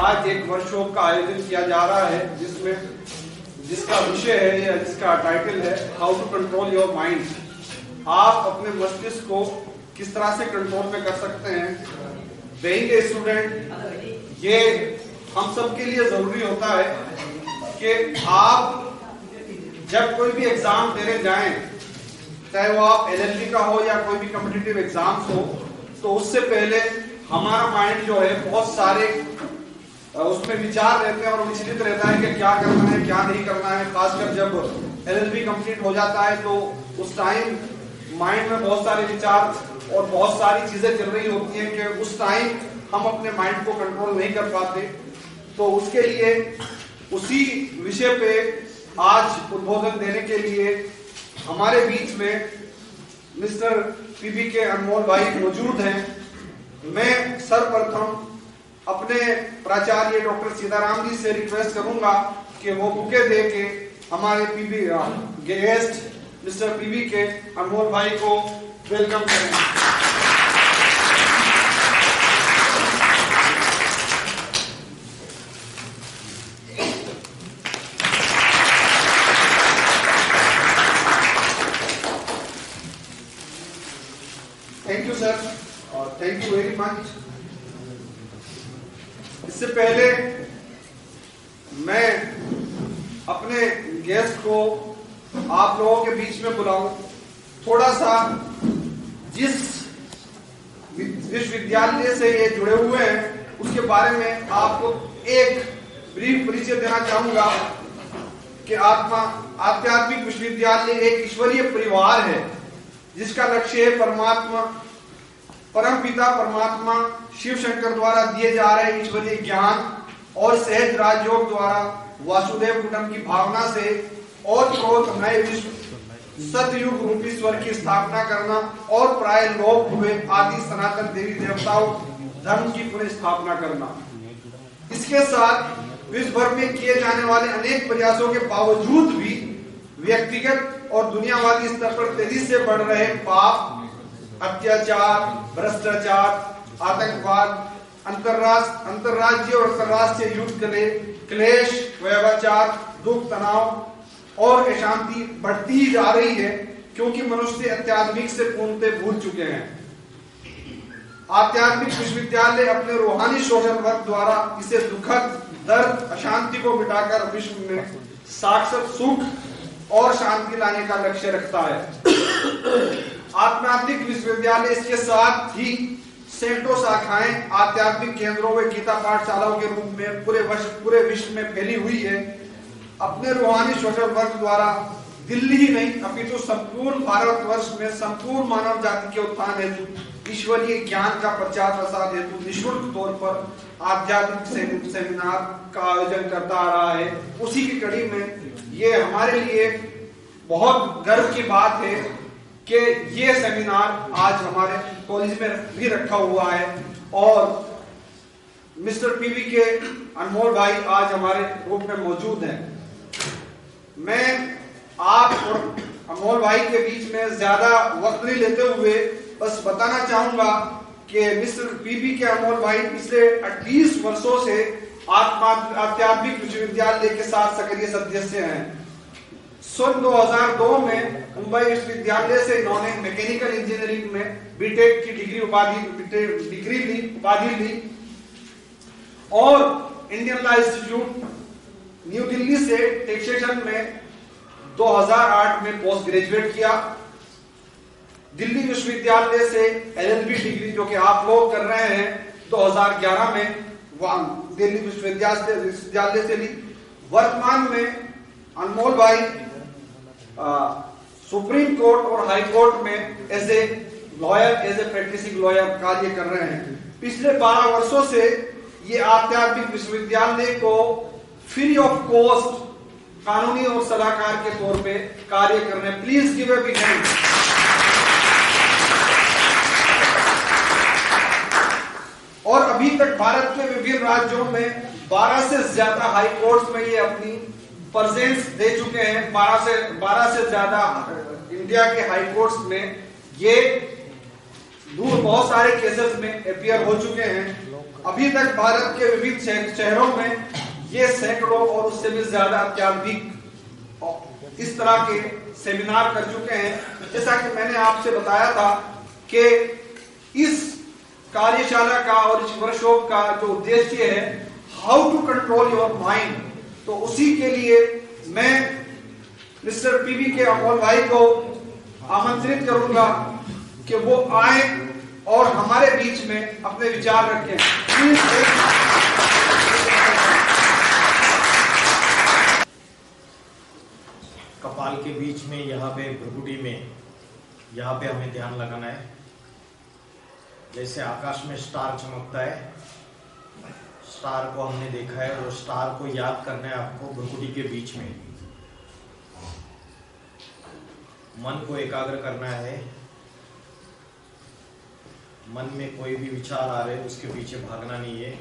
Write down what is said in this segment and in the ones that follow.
आज एक वर्कशॉप का आयोजन किया जा रहा है जिसका विषय है या जिसका टाइटल है how to control your mind. आप अपने मस्तिष्क को किस तरह से कंट्रोल में कर सकते हैं। बीइंग ए स्टूडेंट, ये हम सब के लिए जरूरी होता है कि आप जब कोई भी एग्जाम देने जाएं, चाहे वो आप एलएलबी का हो या कोई भी कॉम्पिटिटिव एग्जाम्स हो, तो उससे पहले हमारा माइंड जो है बहुत सारे उसमें विचार रहते हैं और विचलित रहता है कि क्या करना है क्या नहीं करना है। खासकर जब एलएलबी कंप्लीट हो जाता है तो उस टाइम माइंड में बहुत सारे विचार और बहुत सारी चीजें चल रही होती हैं कि उस टाइम हम अपने माइंड को कंट्रोल नहीं कर पाते। तो उसके लिए उसी विषय पे आज उद्बोधन देने के लिए हमारे बीच में मिस्टर पीबी के अनमोल भाई मौजूद हैं। मैं सर्वप्रथम अपने प्राचार्य डॉक्टर सीताराम जी से रिक्वेस्ट करूंगा कि वो बुके दे के हमारे पीबी गेस्ट मिस्टर पीबी के अनमोल भाई को वेलकम करें। थैंक यू सर और थैंक यू वेरी मच। इससे पहले मैं अपने गेस्ट को आप लोगों के बीच में बुलाऊं, थोड़ा सा जिस विश्वविद्यालय से ये जुड़े हुए हैं उसके बारे में आपको एक ब्रीफ परिचय देना चाहूंगा कि आध्यात्मिक विश्वविद्यालय एक ईश्वरीय परिवार है जिसका लक्ष्य है परमपिता परमात्मा शिव शंकर द्वारा दिए जा रहे ईश्वरीय ज्ञान और सहज राजयोग द्वारा वासुदेव कुटुंब की भावना से और नए विश्व सतयुग रूपी स्वर्ग की स्थापना करना और प्राय लोप हुए आदि सनातन देवी देवताओं धर्म की पुनः स्थापना करना। इसके साथ विश्व भर में किए जाने वाले अनेक प्रयासों के बावजूद भी व्यक्तिगत और दुनियावादी स्तर पर तेजी से बढ़ रहे पाप, अत्याचार, भ्रष्टाचार, आतंकवाद, अंतरराज्य और अंतरराष्ट्रीय युद्ध, क्लेश, व्यभिचार, दुख, तनाव और अशांति बढ़ती ही जा रही है क्योंकि मनुष्य आध्यात्मिक से पूर्णतः भूल चुके हैं। आध्यात्मिक विश्वविद्यालय अपने रूहानी सोशल वर्क द्वारा इसे दुखद दर्द अशांति को मिटाकर विश्व में शाश्वत सुख और शांति लाने का लक्ष्य रखता है। आध्यात्मिक विश्वविद्यालय इसके साथ ही सैकड़ों शाखाएं आध्यात्मिक केंद्रों व गीता पाठशालाओं के रूप में पूरे विश्व में फैली हुई है। अपने रूहानी सोशल वर्क द्वारा दिल्ली ही नहीं अपितु संपूर्ण भारतवर्ष में संपूर्ण मानव जाति के उत्थान हेतु ईश्वरीय ज्ञान का प्रचार प्रसार हेतु निःशुल्क तौर पर आध्यात्मिक सेमिनार का आयोजन करता आ रहा है। उसी की कड़ी में ये हमारे लिए बहुत गर्व की बात है कि ये सेमिनार आज हमारे कॉलेज में भी रखा हुआ है और मिस्टर पीबी के अनमोल भाई आज हमारे ग्रुप में मौजूद हैं। मैं आप और अनमोल भाई के बीच में ज्यादा वक्त नहीं लेते हुए बस बताना चाहूंगा कि मिस्टर पीबी के अनमोल भाई पिछले 28 वर्षों से आध्यात्मिक विश्वविद्यालय के साथ सक्रिय सदस्य हैं। सन 2002 में मुंबई विश्वविद्यालय से इन्होंने मैकेनिकल इंजीनियरिंग में बीटेक की डिग्री ली और Indian law institute new Delhi से टैक्सेशन में 2008 में पोस्ट ग्रेजुएट किया। दिल्ली विश्वविद्यालय से एलएलबी डिग्री जो कि आप लोग कर रहे हैं 2011 में दिल्ली विश्वविद्यालय से ली। वर्तमान में अनमोल भाई सुप्रीम कोर्ट और हाई कोर्ट में एज ए प्रैक्टिसिंग लॉयर कार्य कर रहे हैं। पिछले 12 वर्षों से ये आध्यात्मिक विश्वविद्यालय को फ्री ऑफ कॉस्ट कानूनी और सलाहकार के तौर पे कार्य कर रहे हैं। Please give a big hand. और अभी तक भारत के विभिन्न राज्यों में 12 से ज्यादा हाई कोर्ट्स में ये अपनी प्रेजेंस दे चुके हैं। 12 से ज्यादा इंडिया के हाई कोर्ट्स में ये बहुत सारे केसेस में अपीयर हो चुके हैं। अभी तक भारत के विविध शहरों में ये सैकड़ों और उससे भी ज्यादा अत्याधिक इस तरह के सेमिनार कर चुके हैं। जैसा कि मैंने आपसे बताया था कि इस कार्यशाला का और इस वर्कशॉप का जो उद्देश्य है how to control your mind, तो उसी के लिए मैं मिस्टर पीवी के अमोल भाई को आमंत्रित करूंगा कि वो आए और हमारे बीच में अपने विचार रखें। कपाल के बीच में यहाँ पे भ्रुकुटी में यहाँ पे हमें ध्यान लगाना है। जैसे आकाश में स्टार चमकता है, स्टार को हमने देखा है, वो स्टार को याद करना है आपको भ्रुकुटी के बीच में। मन को एकाग्र करना है। मन में कोई भी विचार आ रहे उसके पीछे भागना नहीं है।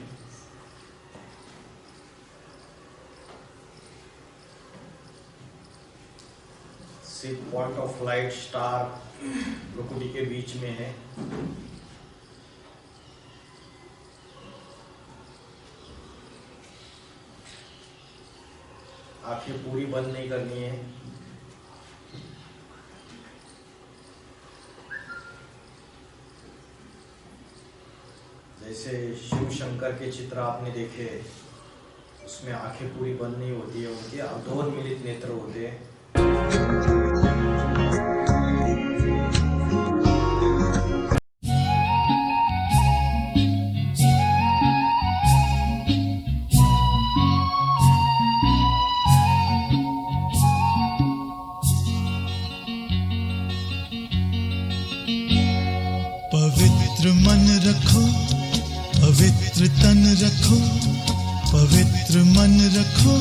सिर्फ पॉइंट ऑफ लाइट स्टार भ्रुकुटी के बीच में है। आंखें पूरी बंद नहीं करनी है। जैसे शिव शंकर के चित्र आपने देखे, उसमें आंखें पूरी बंद नहीं होती है, उनके अधोन्मीलित नेत्र होते हैं। पवित्र मन रखो, पवित्र तन रखो, पवित्र मन रखो,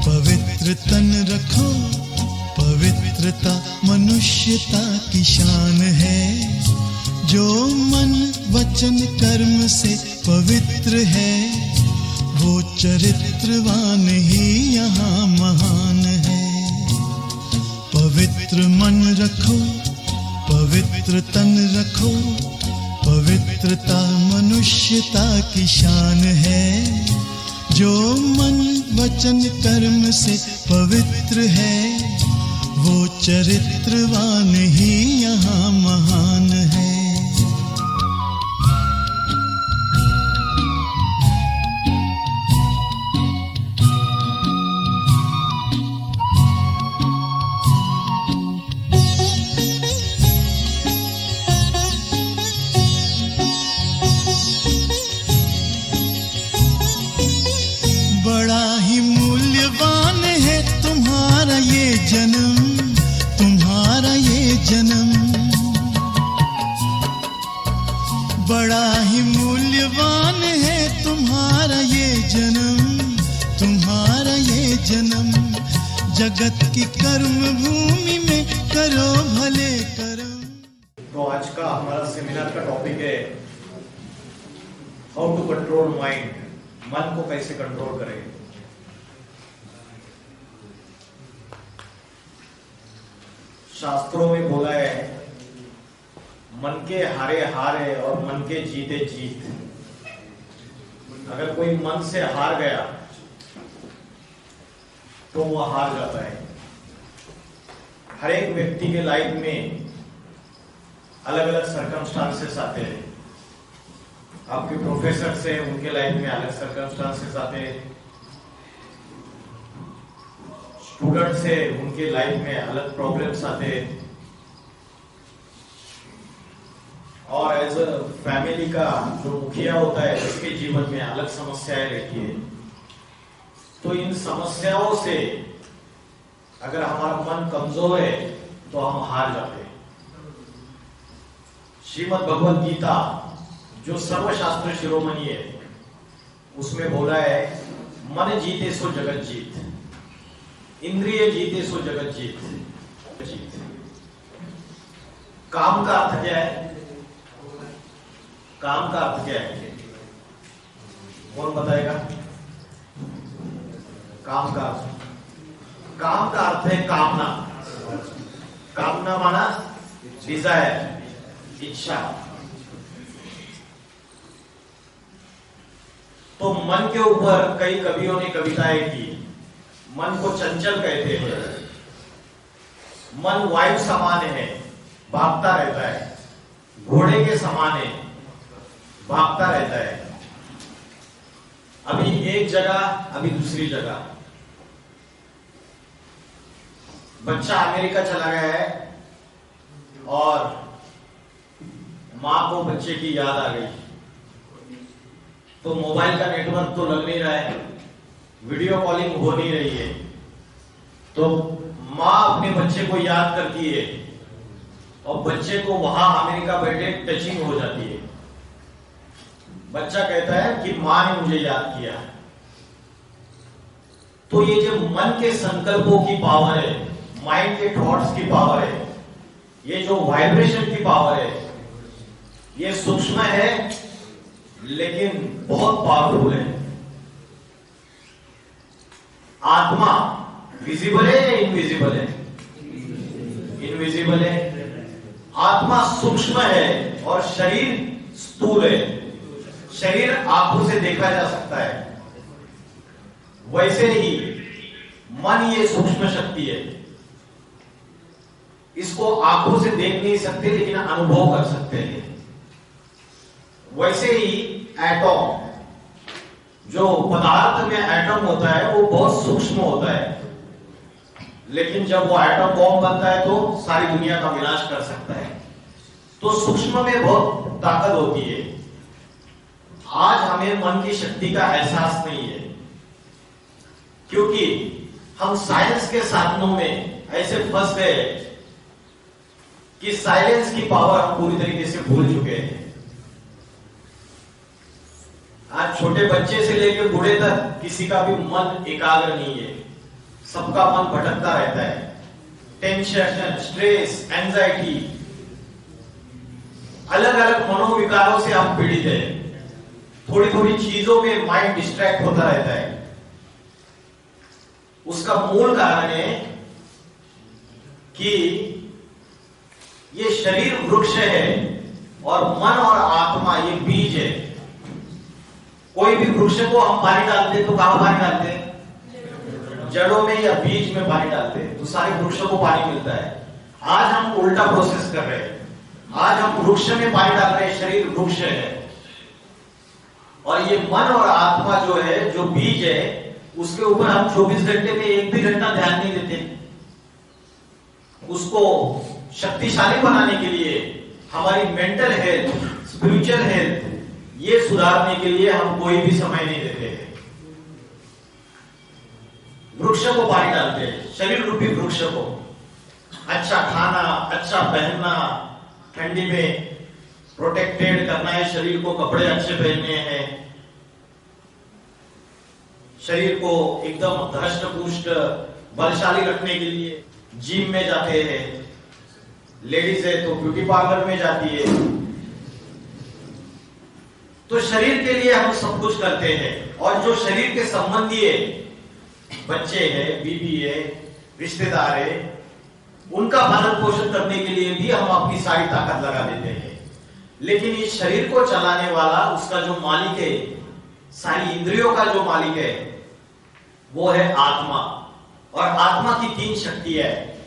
पवित्र तन रखो। पवित्रता मनुष्यता की शान है। जो मन वचन कर्म से पवित्र है, वो चरित्रवान ही यहाँ महान है। पवित्र मन रखो, पवित्र तन रखो, पवित्रता मनुष्यता की शान है। जो मन वचन कर्म से पवित्र है, वो चरित्रवान ही यहाँ महान है। बड़ा ही मूल्यवान है तुम्हारा ये जन्म, तुम्हारा ये जन्म। बड़ा ही मूल्यवान है तुम्हारा ये जन्म, तुम्हारा ये जन्म। जगत की कर्म भूमि में करो भले कर्म। तो आज का हमारा सेमिनार का टॉपिक है हाउ टू कंट्रोल माइंड। मन को कैसे कंट्रोल करें। शास्त्रों में बोला है मन के हारे हार है और मन के जीते जीत। अगर कोई मन से हार गया तो वह हार जाता है। हर एक व्यक्ति के लाइफ में अलग अलग सर्कमस्टांसेस आते हैं। आपके प्रोफेसर से उनके लाइफ में अलग सर्कमस्टांसेस आते हैं। स्टूडेंट से उनके लाइफ में अलग प्रॉब्लम्स आते हैं। और एज अ फैमिली का जो मुखिया होता है उसके जीवन में अलग समस्याएं रहती है। तो इन समस्याओं से अगर हमारा मन कमजोर है तो हम हार जाते हैं। श्रीमद् भगवद गीता जो सर्वशास्त्र शिरोमणि है उसमें बोला है मन जीते सो जगत जीत, इंद्रिय जीते सो जगत जीत। काम का अर्थ क्या है? काम का अर्थ क्या है? कौन बताएगा? काम का अर्थ है कामना। कामना माना डिजायर, इच्छा। तो मन के ऊपर कई कवियों ने कविताएं की। मन को चंचल कहते हैं। मन वायु समान है, भागता रहता है, घोड़े के समान है, भागता रहता है, अभी एक जगह अभी दूसरी जगह। बच्चा अमेरिका चला गया है और मां को बच्चे की याद आ गई, तो मोबाइल का नेटवर्क तो लग नहीं रहा है, वीडियो कॉलिंग हो नहीं रही है, तो मां अपने बच्चे को याद करती है और बच्चे को वहां अमेरिका बैठे टचिंग हो जाती है। बच्चा कहता है कि मां ने मुझे याद किया। तो ये जो मन के संकल्पों की पावर है, माइंड के थॉट्स की पावर है, ये जो वाइब्रेशन की पावर है, ये सूक्ष्म है लेकिन बहुत पावरफुल है। आत्मा विजिबल है या इनविजिबल है? इनविजिबल है। आत्मा सूक्ष्म है और शरीर स्थूल है। शरीर आंखों से देखा जा सकता है, वैसे ही मन ये सूक्ष्म शक्ति है। इसको आंखों से देख नहीं सकते लेकिन अनुभव कर सकते हैं। वैसे ही एटॉम, जो पदार्थ में एटम होता है वो बहुत सूक्ष्म होता है, लेकिन जब वो एटम बॉम्ब बनता है तो सारी दुनिया का विनाश कर सकता है। तो सूक्ष्म में बहुत ताकत होती है। आज हमें मन की शक्ति का एहसास नहीं है, क्योंकि हम साइंस के साधनों में ऐसे फंस गए कि साइलेंस की पावर हम पूरी तरीके से भूल चुके हैं। आज छोटे बच्चे से लेकर बूढ़े तक किसी का भी मन एकाग्र नहीं है, सबका मन भटकता रहता है। टेंशन, स्ट्रेस, एंजाइटी, अलग अलग मनोविकारों से हम पीड़ित हैं। थोड़ी थोड़ी चीजों में माइंड डिस्ट्रैक्ट होता रहता है। उसका मूल कारण है कि ये शरीर वृक्ष है और मन और आत्मा ये बीज है। कोई भी वृक्ष को हम पानी डालते तो कहां पानी डालते हैं? जड़ों में या बीज में पानी डालते हैं, तो सारे वृक्षों को पानी मिलता है। आज हम उल्टा प्रोसेस कर रहे हैं। आज हम वृक्ष में पानी डाल रहे हैं, शरीर वृक्ष है और ये मन और आत्मा जो है, जो बीज है, उसके ऊपर हम 24 घंटे में एक भी घंटा ध्यान नहीं देते। उसको शक्तिशाली बनाने के लिए, हमारी मेंटल हेल्थ, स्पिरिचुअल हेल्थ, ये सुधारने के लिए हम कोई भी समय नहीं देते हैं। वृक्ष को पानी डालते हैं, शरीर रूपी वृक्ष को। अच्छा खाना, अच्छा पहनना, ठंडी में प्रोटेक्टेड करना है शरीर को, कपड़े अच्छे पहनने हैं, शरीर को एकदम धष्ट पुष्ट बलशाली रखने के लिए जिम में जाते हैं। लेडीज है तो ब्यूटी पार्लर में जाती है। तो शरीर के लिए हम सब कुछ करते हैं, और जो शरीर के संबंधी है, बच्चे हैं, बीवी है, रिश्तेदार है, उनका भरण पोषण करने के लिए भी हम अपनी सारी ताकत लगा देते हैं। लेकिन इस शरीर को चलाने वाला, उसका जो मालिक है, सारी इंद्रियों का जो मालिक है, वो है आत्मा। और आत्मा की 3 शक्तियां है,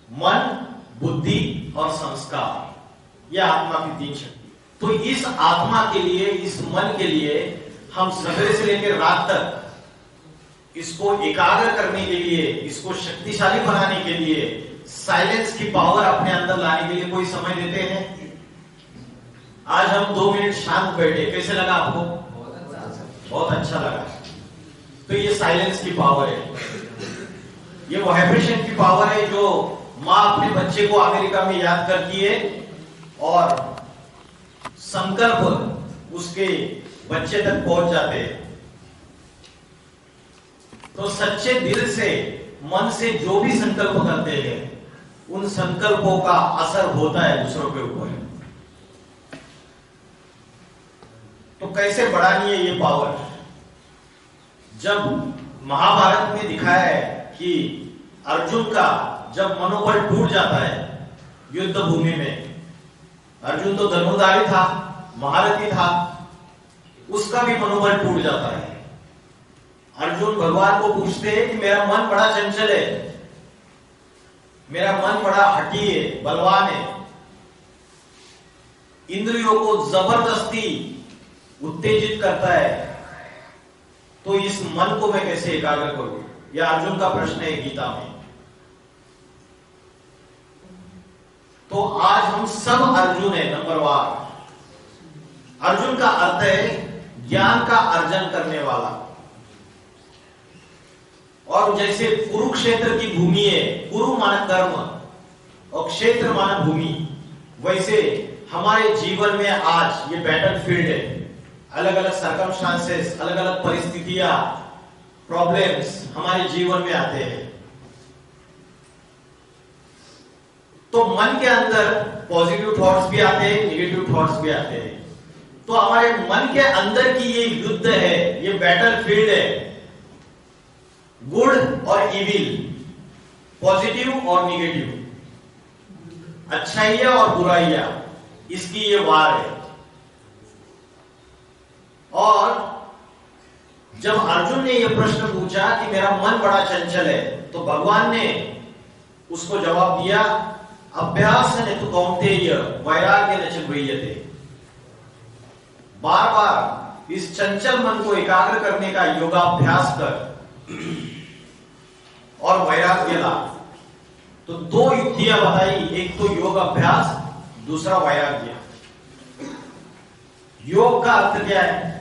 मन, बुद्धि और संस्कार। यह आत्मा की 3 शक्ति। तो इस आत्मा के लिए, इस मन के लिए हम सवेरे से लेकर रात तक इसको एकाग्र करने के लिए, इसको शक्तिशाली बनाने के लिए, साइलेंस की पावर अपने अंदर लाने के लिए कोई समय देते हैं? आज हम 2 मिनट शांत बैठे, कैसे लगा आपको? बहुत अच्छा लगा। तो ये साइलेंस की पावर है, ये वाइब्रेशन की पावर है जो मां अपने बच्चे को अमेरिका में याद करती है और संकल्प उसके बच्चे तक पहुंच जाते हैं। तो सच्चे दिल से, मन से जो भी संकल्प करते हैं, उन संकल्पों का असर होता है दूसरों के ऊपर। तो कैसे बढ़ानी है ये पावर? जब महाभारत में दिखाया है कि अर्जुन का जब मनोबल टूट जाता है युद्ध भूमि में, अर्जुन तो धनुर्धारी था, महारथी था, उसका भी मनोबल टूट जाता है। अर्जुन भगवान को पूछते हैं कि मेरा मन बड़ा चंचल है, मेरा मन बड़ा हठी है, बलवान है, इंद्रियों को जबरदस्ती उत्तेजित करता है, तो इस मन को मैं कैसे एकाग्र करूं? यह अर्जुन का प्रश्न है गीता में। तो आज हम सब अर्जुन है, नंबर 1। अर्जुन का अर्थ है ज्ञान का अर्जन करने वाला। और जैसे कुरुक्षेत्र की भूमि है, कुरु माना कर्म और क्षेत्र माना भूमि, वैसे हमारे जीवन में आज ये बैटल फील्ड है। अलग अलग सर्कमस्टांसेस, अलग अलग परिस्थितियां, प्रॉब्लम्स हमारे जीवन में आते हैं। तो मन के अंदर पॉजिटिव थॉट्स भी आते हैं, निगेटिव थॉट्स भी आते हैं। तो हमारे मन के अंदर की ये युद्ध है, ये बैटल फील्ड है, गुड और इविल, पॉजिटिव और निगेटिव, अच्छाइयां और बुराइयां, इसकी ये वार है। और जब अर्जुन ने यह प्रश्न पूछा कि मेरा मन बड़ा चंचल है, तो भगवान ने उसको जवाब दिया, अभ्यास ने तो कौन्तेय वैराग्य न च गृह्यते। बार बार इस चंचल मन को एकाग्र करने का योगाभ्यास कर और वैराग्य ला। तो 2 युक्तियां बताई, एक तो योग अभ्यास, दूसरा वैराग्य। योग का अर्थ क्या है?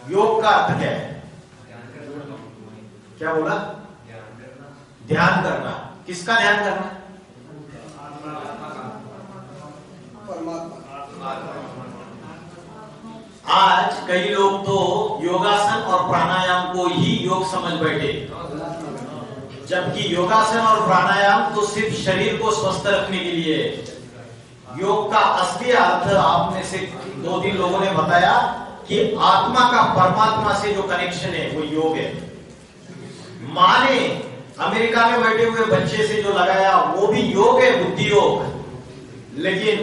योग का अर्थ क्या है? क्या बोला? ध्यान करना। किसका ध्यान करना? आज कई लोग तो योगासन और प्राणायाम को ही योग समझ बैठे, जबकि योगासन और प्राणायाम तो सिर्फ शरीर को स्वस्थ रखने के लिए है। योग का असली अर्थ आप में से 2-3 लोगों ने बताया कि आत्मा का परमात्मा से जो कनेक्शन है वो योग है। मां ने अमेरिका में बैठे हुए बच्चे से जो लगाया वो भी योग है, बुद्धि योग। लेकिन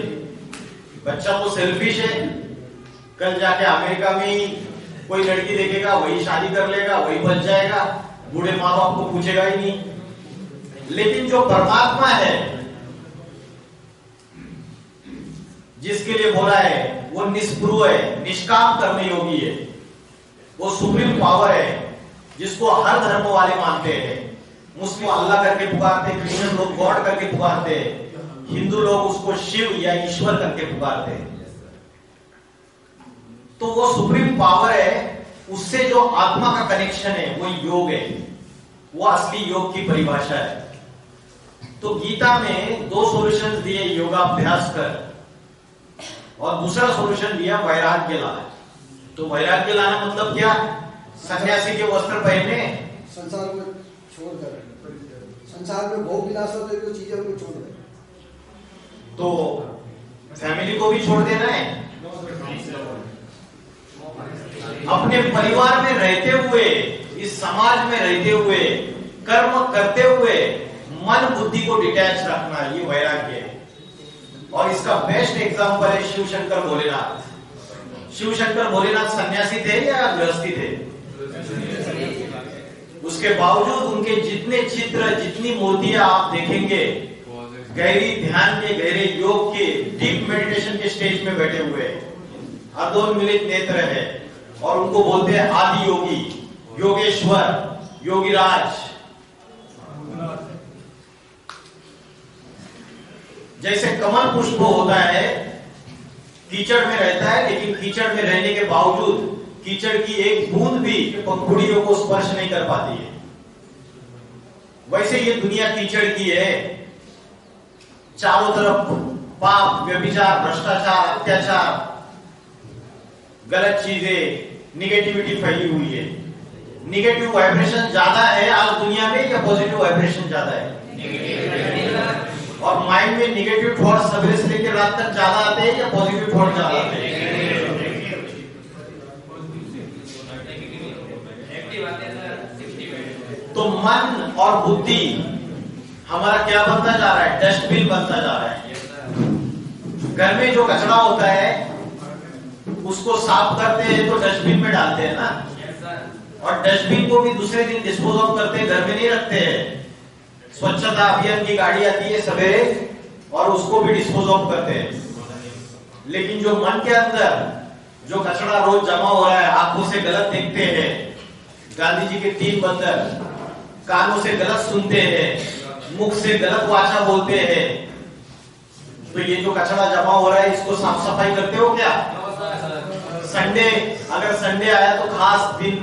बच्चा तो सेल्फिश है, कल जाके अमेरिका में कोई लड़की देखेगा, वही शादी कर लेगा, वही बच जाएगा, बूढ़े माँ बाप को पूछेगा ही नहीं। लेकिन जो परमात्मा है, जिसके लिए बोला है, वो निष्प्रुह है, निष्काम कर्म योगी है, वो सुप्रीम पावर है, जिसको हर धर्म वाले मानते हैं। मुस्लिम अल्लाह करके पुकारते, क्रिश्चियन लोग गॉड करके पुकारते, हिंदू लोग उसको शिव या ईश्वर करके पुकारते हैं। तो वो सुप्रीम पावर है, उससे जो आत्मा का कनेक्शन है वो योग है, वो असली योग की परिभाषा है। तो गीता में 2 सॉल्यूशंस दिए, योगाभ्यास कर, और दूसरा सॉल्यूशन दिया वैराग्य लाना। तो वैराग्य लाना मतलब क्या? सन्यासी के वस्त्र पहनने, संसार को छोड़कर, संसार में भोग विलास होते जो चीजें उनको छोड़ दें। तो फैमिली को भी छोड़ देना है, अपने परिवार में रहते हुए, इस समाज में रहते हुए, कर्म करते हुए मन बुद्धि को डिटैच रखना, ये वैराग्य है। और इसका बेस्ट एग्जांपल है शिव शंकर भोलेनाथ। शिव शंकर भोलेनाथ सन्यासी थे या गृहस्थी थे? उसके बावजूद उनके जितने चित्र, जितनी मूर्तियां आप देखेंगे, गहरी ध्यान के, गहरे योग के, डीप मेडिटेशन के स्टेज में बैठे हुए, अधोन्मिलित नेत्र है, और उनको बोलते हैं आदि योगी, योगेश्वर, योगीराज। जैसे कमल पुष्प होता है, कीचड़ में रहता है, लेकिन कीचड़ में रहने के बावजूद कीचड़ की एक बूंद भी पंखुड़ियों को स्पर्श नहीं कर पाती है। वैसे ये दुनिया कीचड़ की है, चारों तरफ पाप, व्यभिचार, भ्रष्टाचार, अत्याचार, गलत चीजें, निगेटिविटी फैली हुई है। निगेटिव वाइब्रेशन ज्यादा है आज दुनिया में या पॉजिटिव वाइब्रेशन ज्यादा है? और माइंड में निगेटिव थॉट्स सवेरे से लेकर रात तक ज्यादा आते हैं या पॉजिटिव थॉट ज्यादा आते हैं? तो मन और बुद्धि हमारा क्या बनता जा रहा है? डस्टबिन बनता जा रहा है। घर में जो कचरा होता है उसको साफ करते हैं तो डस्टबिन में डालते हैं ना, और डस्टबिन को भी दूसरे दिन डिस्पोज ऑफ करते हैं, घर में नहीं रखते हैं। स्वच्छता अभियान की गाड़ी आती है सवेरे और उसको भी डिस्पोज ऑफ करते हैं। लेकिन जो मन के अंदर जो कचरा रोज जमा हो रहा है, आंखों से गलत देखते हैं, गांधी जी के 3 बंदर, कानों से गलत सुनते हैं, मुख से गलत वाचा बोलते हैं, तो ये जो कचरा जमा हो रहा है इसको साफ सफाई करते हो क्या? संडे, अगर संडे आया तो खास दिन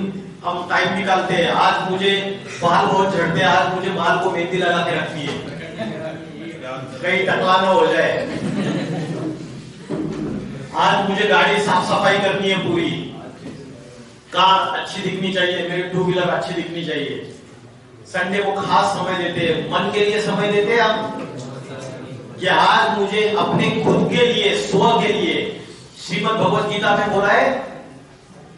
हम टाइम निकालते हैं, आज मुझे बाल बहुत झड़ते हैं, आज मुझे बाल को मेहंदी लगा के रखनी है, कहीं टकला न हो जाए, आज मुझे गाड़ी साफ सफाई करनी है पूरी, कार अच्छी दिखनी चाहिए, मेरी 2 व्हीलर अच्छी दिखनी चाहिए। संडे को खास समय देते हैं, मन के लिए समय देते हैं आप कि आज मुझे अपने खुद के लिए, स्व के लिए, श्रीमद् भगवत गीता में बोला है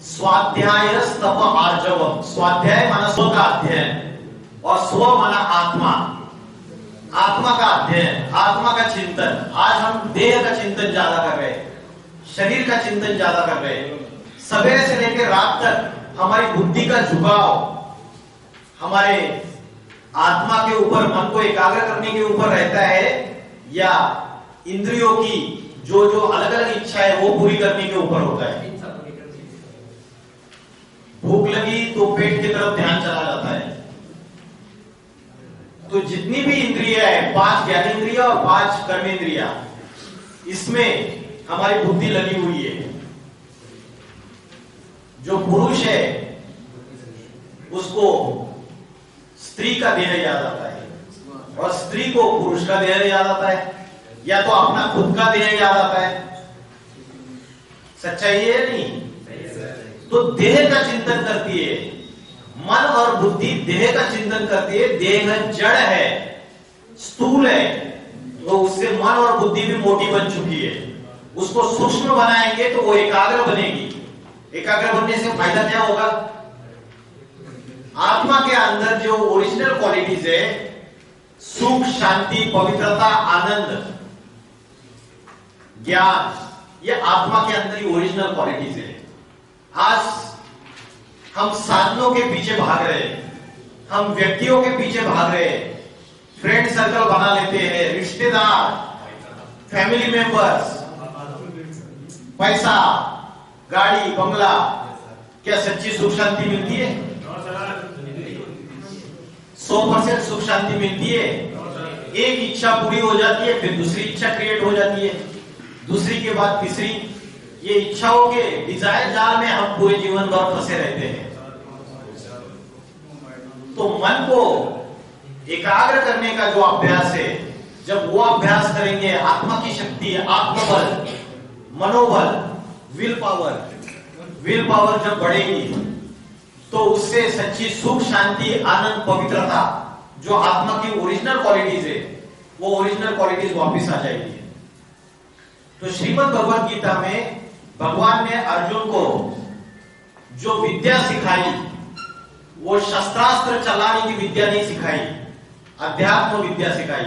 स्वाध्याय स्तप आर्जवम। स्वाध्याय माना स्व का अध्ययन और स्व माना आत्मा, आत्मा का अध्ययन, आत्मा का चिंतन। आज हम देह का चिंतन ज्यादा कर रहे हैं, शरीर का चिंतन ज्यादा कर रहे हैं। सवेरे से लेकर रात तक हमारी बुद्धि का झुकाव हमारे आत्मा के ऊपर, मन को एकाग्र करने के ऊपर रहता है, या इंद्रियों की जो जो अलग अलग इच्छा है वो पूरी करने के ऊपर होता है। भूख लगी तो पेट की तरफ ध्यान चला जाता है। तो जितनी भी इंद्रिया है, 5 ज्ञानेंद्रिया और 5 कर्मेंद्रिया, इसमें हमारी बुद्धि लगी हुई है। जो पुरुष है उसको स्त्री का देह याद आता है, और स्त्री को पुरुष का देह याद आता है, या तो अपना खुद का देह याद आता है। सच्चाई है नहीं? तो देह का चिंतन करती है, मन और बुद्धि देह का चिंतन करती है। देह जड़ है, स्थूल है, तो उससे मन और बुद्धि भी मोटी बन चुकी है। उसको सूक्ष्म बनाएंगे तो वो एकाग्र बनेगी। एकाग्र बनने से फायदा क्या होगा? आत्मा के अंदर जो ओरिजिनल क्वालिटीज है, सुख, शांति, पवित्रता, आनंद, ज्ञान, ये आत्मा के अंदर ही ओरिजिनल क्वालिटीज है। आज हम साधनों के पीछे भाग रहे हैं, हम व्यक्तियों के पीछे भाग रहे हैं, फ्रेंड सर्कल बना लेते हैं, रिश्तेदार, फैमिली मेंबर्स, पैसा, गाड़ी, बंगला। क्या सच्ची सुख शांति मिलती है? 100% सुख शांति मिलती है? एक इच्छा पूरी हो जाती है, फिर दूसरी इच्छा क्रिएट हो जाती है, दूसरी के बाद तीसरी। ये इच्छाओं के डिजायर जाल में हम पूरे जीवन भर फंसे रहते हैं। तो मन को एकाग्र करने का जो अभ्यास है, जब वो अभ्यास करेंगे, आत्मा की शक्ति, आत्मबल, मनोबल, विल पावर जब बढ़ेगी तो उससे सच्ची सुख, शांति, आनंद, पवित्रता, जो आत्मा की ओरिजिनल क्वालिटीज है, वो ओरिजिनल क्वालिटीज वापस आ जाएगी। तो श्रीमद् भगवत गीता में भगवान ने अर्जुन को जो विद्या सिखाई, वो शस्त्रास्त्र चलाने की विद्या नहीं सिखाई, अध्यात्म विद्या सिखाई।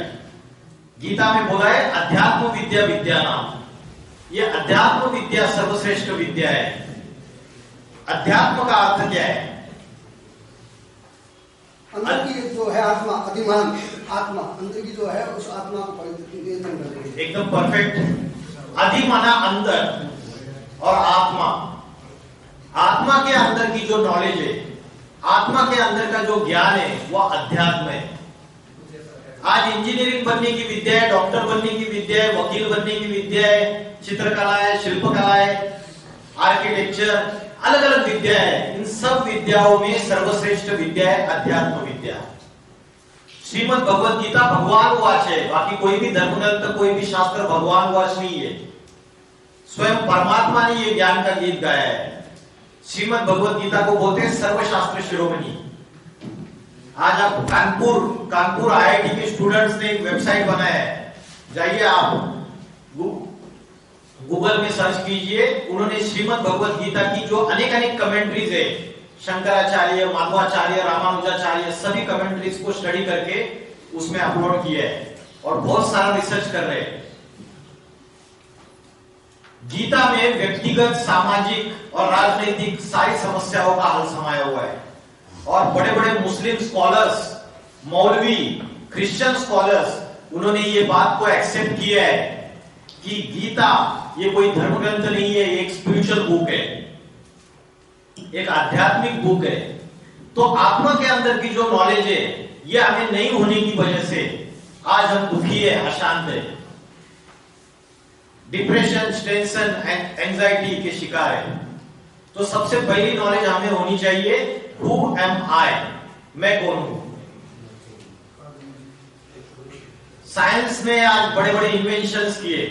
गीता में बोला है अध्यात्म विद्या विद्या नाम। ये अध्यात्म विद्या सर्वश्रेष्ठ विद्या है। अध्यात्म का अर्थ क्या है? अंदर की जो है आत्मा, अधिमान आत्मा, अंदर की जो है उस आत्मा को नियंत्रण करने। एकदम परफेक्ट। अधिमाना अंदर और आत्मा, आत्मा के अंदर की जो नॉलेज है, आत्मा के अंदर का जो ज्ञान है, वह अध्यात्म है। आज इंजीनियरिंग बनने की विद्या है, डॉक्टर बनने की विद्या है, वकील बनने की विद्या है, चित्रकला है, शिल्पकला है, आर्किटेक्चर, अलग अलग विद्या है। इन सब विद्याओं में सर्वश्रेष्ठ विद्या है अध्यात्म विद्या। श्रीमद् भगवत गीता भगवान वाच है, बाकी कोई भी धर्म ग्रंथ, कोई भी शास्त्र भगवान वाच नहीं है। स्वयं परमात्मा ने ये ज्ञान का गीत गाया है। श्रीमद् भगवत गीता को बोलते हैं सर्वशास्त्र शिरोमणि। आज आप कानपुर आईआईटी के स्टूडेंट्स ने एक वेबसाइट बनाया है, जाइए आप गूगल में सर्च कीजिए। उन्होंने श्रीमद् भगवत गीता की जो अनेक कमेंट्रीज है, शंकराचार्य, माधवाचार्य, रामानुजाचार्य, सभी कमेंट्रीज को स्टडी करके उसमें अपलोड किया है और बहुत सारा रिसर्च कर रहे हैं। गीता में व्यक्तिगत, सामाजिक और राजनीतिक सारी समस्याओं का हल समाया हुआ है। और बड़े बड़े मुस्लिम स्कॉलर्स, मौलवी, क्रिश्चियन स्कॉलर्स, उन्होंने ये बात को एक्सेप्ट किया है कि गीता ये कोई धर्म ग्रंथ नहीं है, एक स्पिरिचुअल बुक है, एक आध्यात्मिक बुक है। तो आत्मा के अंदर की जो नॉलेज है, ये हमें नहीं होने की वजह से आज हम दुखी है, अशांत है, डिप्रेशन, टेंशन, एंजाइटी के शिकार है। तो सबसे पहली नॉलेज हमें होनी चाहिए, हु एम आई, मैं कौन हूं। साइंस ने आज बड़े बड़े इन्वेंशंस किए,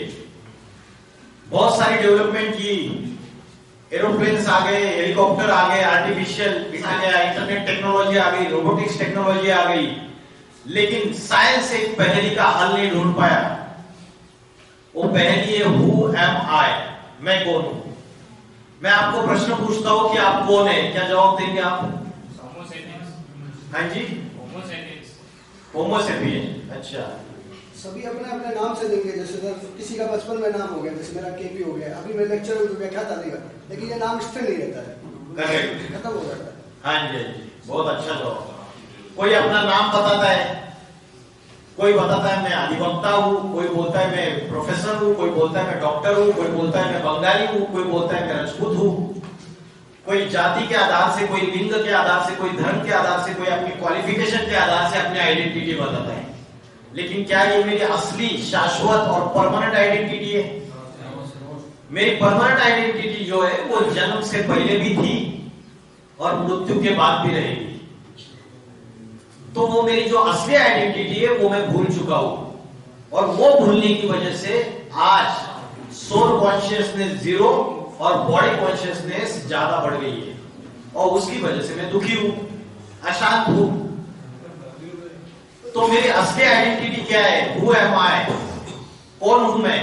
बहुत सारी डेवलपमेंट की, एरोप्लेन्स आ गए, हेलीकॉप्टर आ गए, आर्टिफिशियल इंटरनेट टेक्नोलॉजी आ गई, रोबोटिक्स टेक्नोलॉजी आ गई, लेकिन साइंस एक पहेली का हल नहीं ढूंढ पाया। वो पहेली है, हु एम आई, मैं कौन हूं। मैं आपको प्रश्न पूछता हूं कि आप कौन है, क्या जवाब देंगे आप? हाँ जी, होमो सेपियन। अच्छा, सभी अपने अपने नाम से देंगे। जैसे किसी का बचपन में नाम हो गया, जैसे मेरा केपी हो गया, अभी मैं लेक्चर में व्याख्याता देगा, लेकिन ये नाम स्थिर नहीं रहता है, करेक्ट, खत्म हो जाता है। हाँ जी, बहुत अच्छा जवाब। कोई अपना नाम बताता है, कोई बताता है मैं अधिवक्ता हूँ, कोई बोलता है मैं प्रोफेसर हूँ, कोई बोलता है मैं डॉक्टर हूँ, कोई बोलता है मैं बंगाली हूँ, कोई बोलता है मैं राजपूत हूँ। कोई जाति के आधार से, कोई लिंग के आधार से, कोई धर्म के आधार से, कोई अपनी क्वालिफिकेशन के आधार से अपनी आइडेंटिटी बताता है। लेकिन क्या ये मेरी असली, शाश्वत और परमानेंट आइडेंटिटी है? मेरी परमानेंट आइडेंटिटी जो है वो जन्म से पहले भी थी और मृत्यु के बाद भी रहेगी। तो वो मेरी जो असली आइडेंटिटी है वो मैं भूल चुका हूं, और वो भूलने की वजह से आज सोल कॉन्शियसनेस जीरो और बॉडी कॉन्शियसनेस ज्यादा बढ़ गई है, और उसकी वजह से मैं दुखी हूं, अशांत हूं। तो मेरी असली आइडेंटिटी क्या है? हु एम आई, कौन हूं मैं?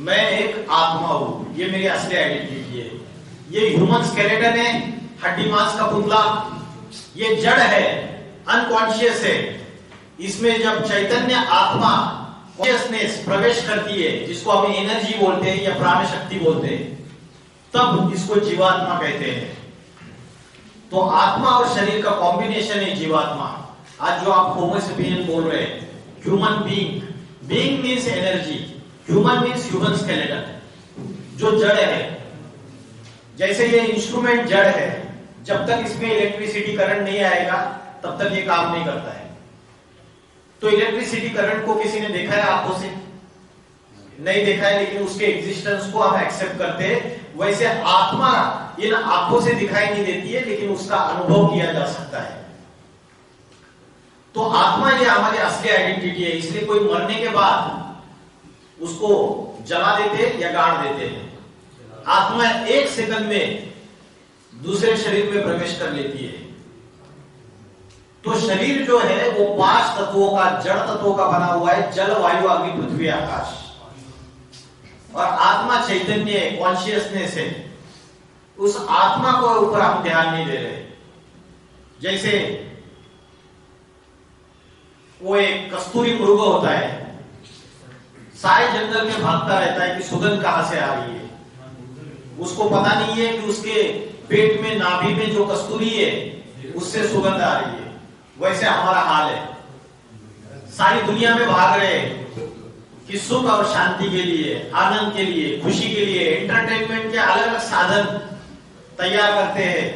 मैं एक आत्मा हूं, ये मेरी असली आइडेंटिटी है। ये ह्यूमन स्केलेटन है, हड्डी मांस का पुतला, ये जड़ है, अनकॉन्शियस है। इसमें जब चैतन्य आत्मा कॉन्शियसनेस प्रवेश करती है, जिसको हम एनर्जी बोलते हैं या प्राण शक्ति बोलते हैं, तब इसको जीवात्मा कहते हैं। तो आत्मा और शरीर का कॉम्बिनेशन है जीवात्मा। आज जो आप होमो सेपियन बोल रहे हैं, human being, being means energy, human means human skeleton, जो जड़ है। जैसे ये इंस्ट्रूमेंट जड़ है, जब तक इसमें इलेक्ट्रिसिटी करंट नहीं आएगा तब तक ये काम नहीं करता है। तो इलेक्ट्रिसिटी करंट को किसी ने देखा है आंखों से? नहीं देखा है, लेकिन उसके एग्जिस्टेंस को हम एक्सेप्ट करते हैं। वैसे आत्मा इन आंखों से दिखाई नहीं देती है, लेकिन उसका अनुभव किया जा सकता है। तो आत्मा ये हमारी असली आइडेंटिटी है। इसलिए कोई मरने के बाद उसको जला देते या गाड़ देते हैं। आत्मा एक सेकंड में दूसरे शरीर में प्रवेश कर लेती है। तो शरीर जो है वो 5 तत्वों का, जड़ तत्वों का बना हुआ है, जल, वायु, अग्नि, पृथ्वी, आकाश। और आत्मा चैतन्य है, कॉन्शियसनेस है। उस आत्मा को ऊपर हम ध्यान नहीं दे रहे। जैसे वो एक कस्तूरी मृग होता है, सारे जंगल में भागता रहता है कि सुगंध कहां से आ रही है। उसको पता नहीं है कि उसके पेट में, नाभि में जो कस्तूरी है उससे सुगंध आ रही है। वैसे हमारा हाल है, सारी दुनिया में भाग रहे हैं कि सुख और शांति के लिए, आनंद के लिए, खुशी के लिए, एंटरटेनमेंट के अलग अलग साधन तैयार करते हैं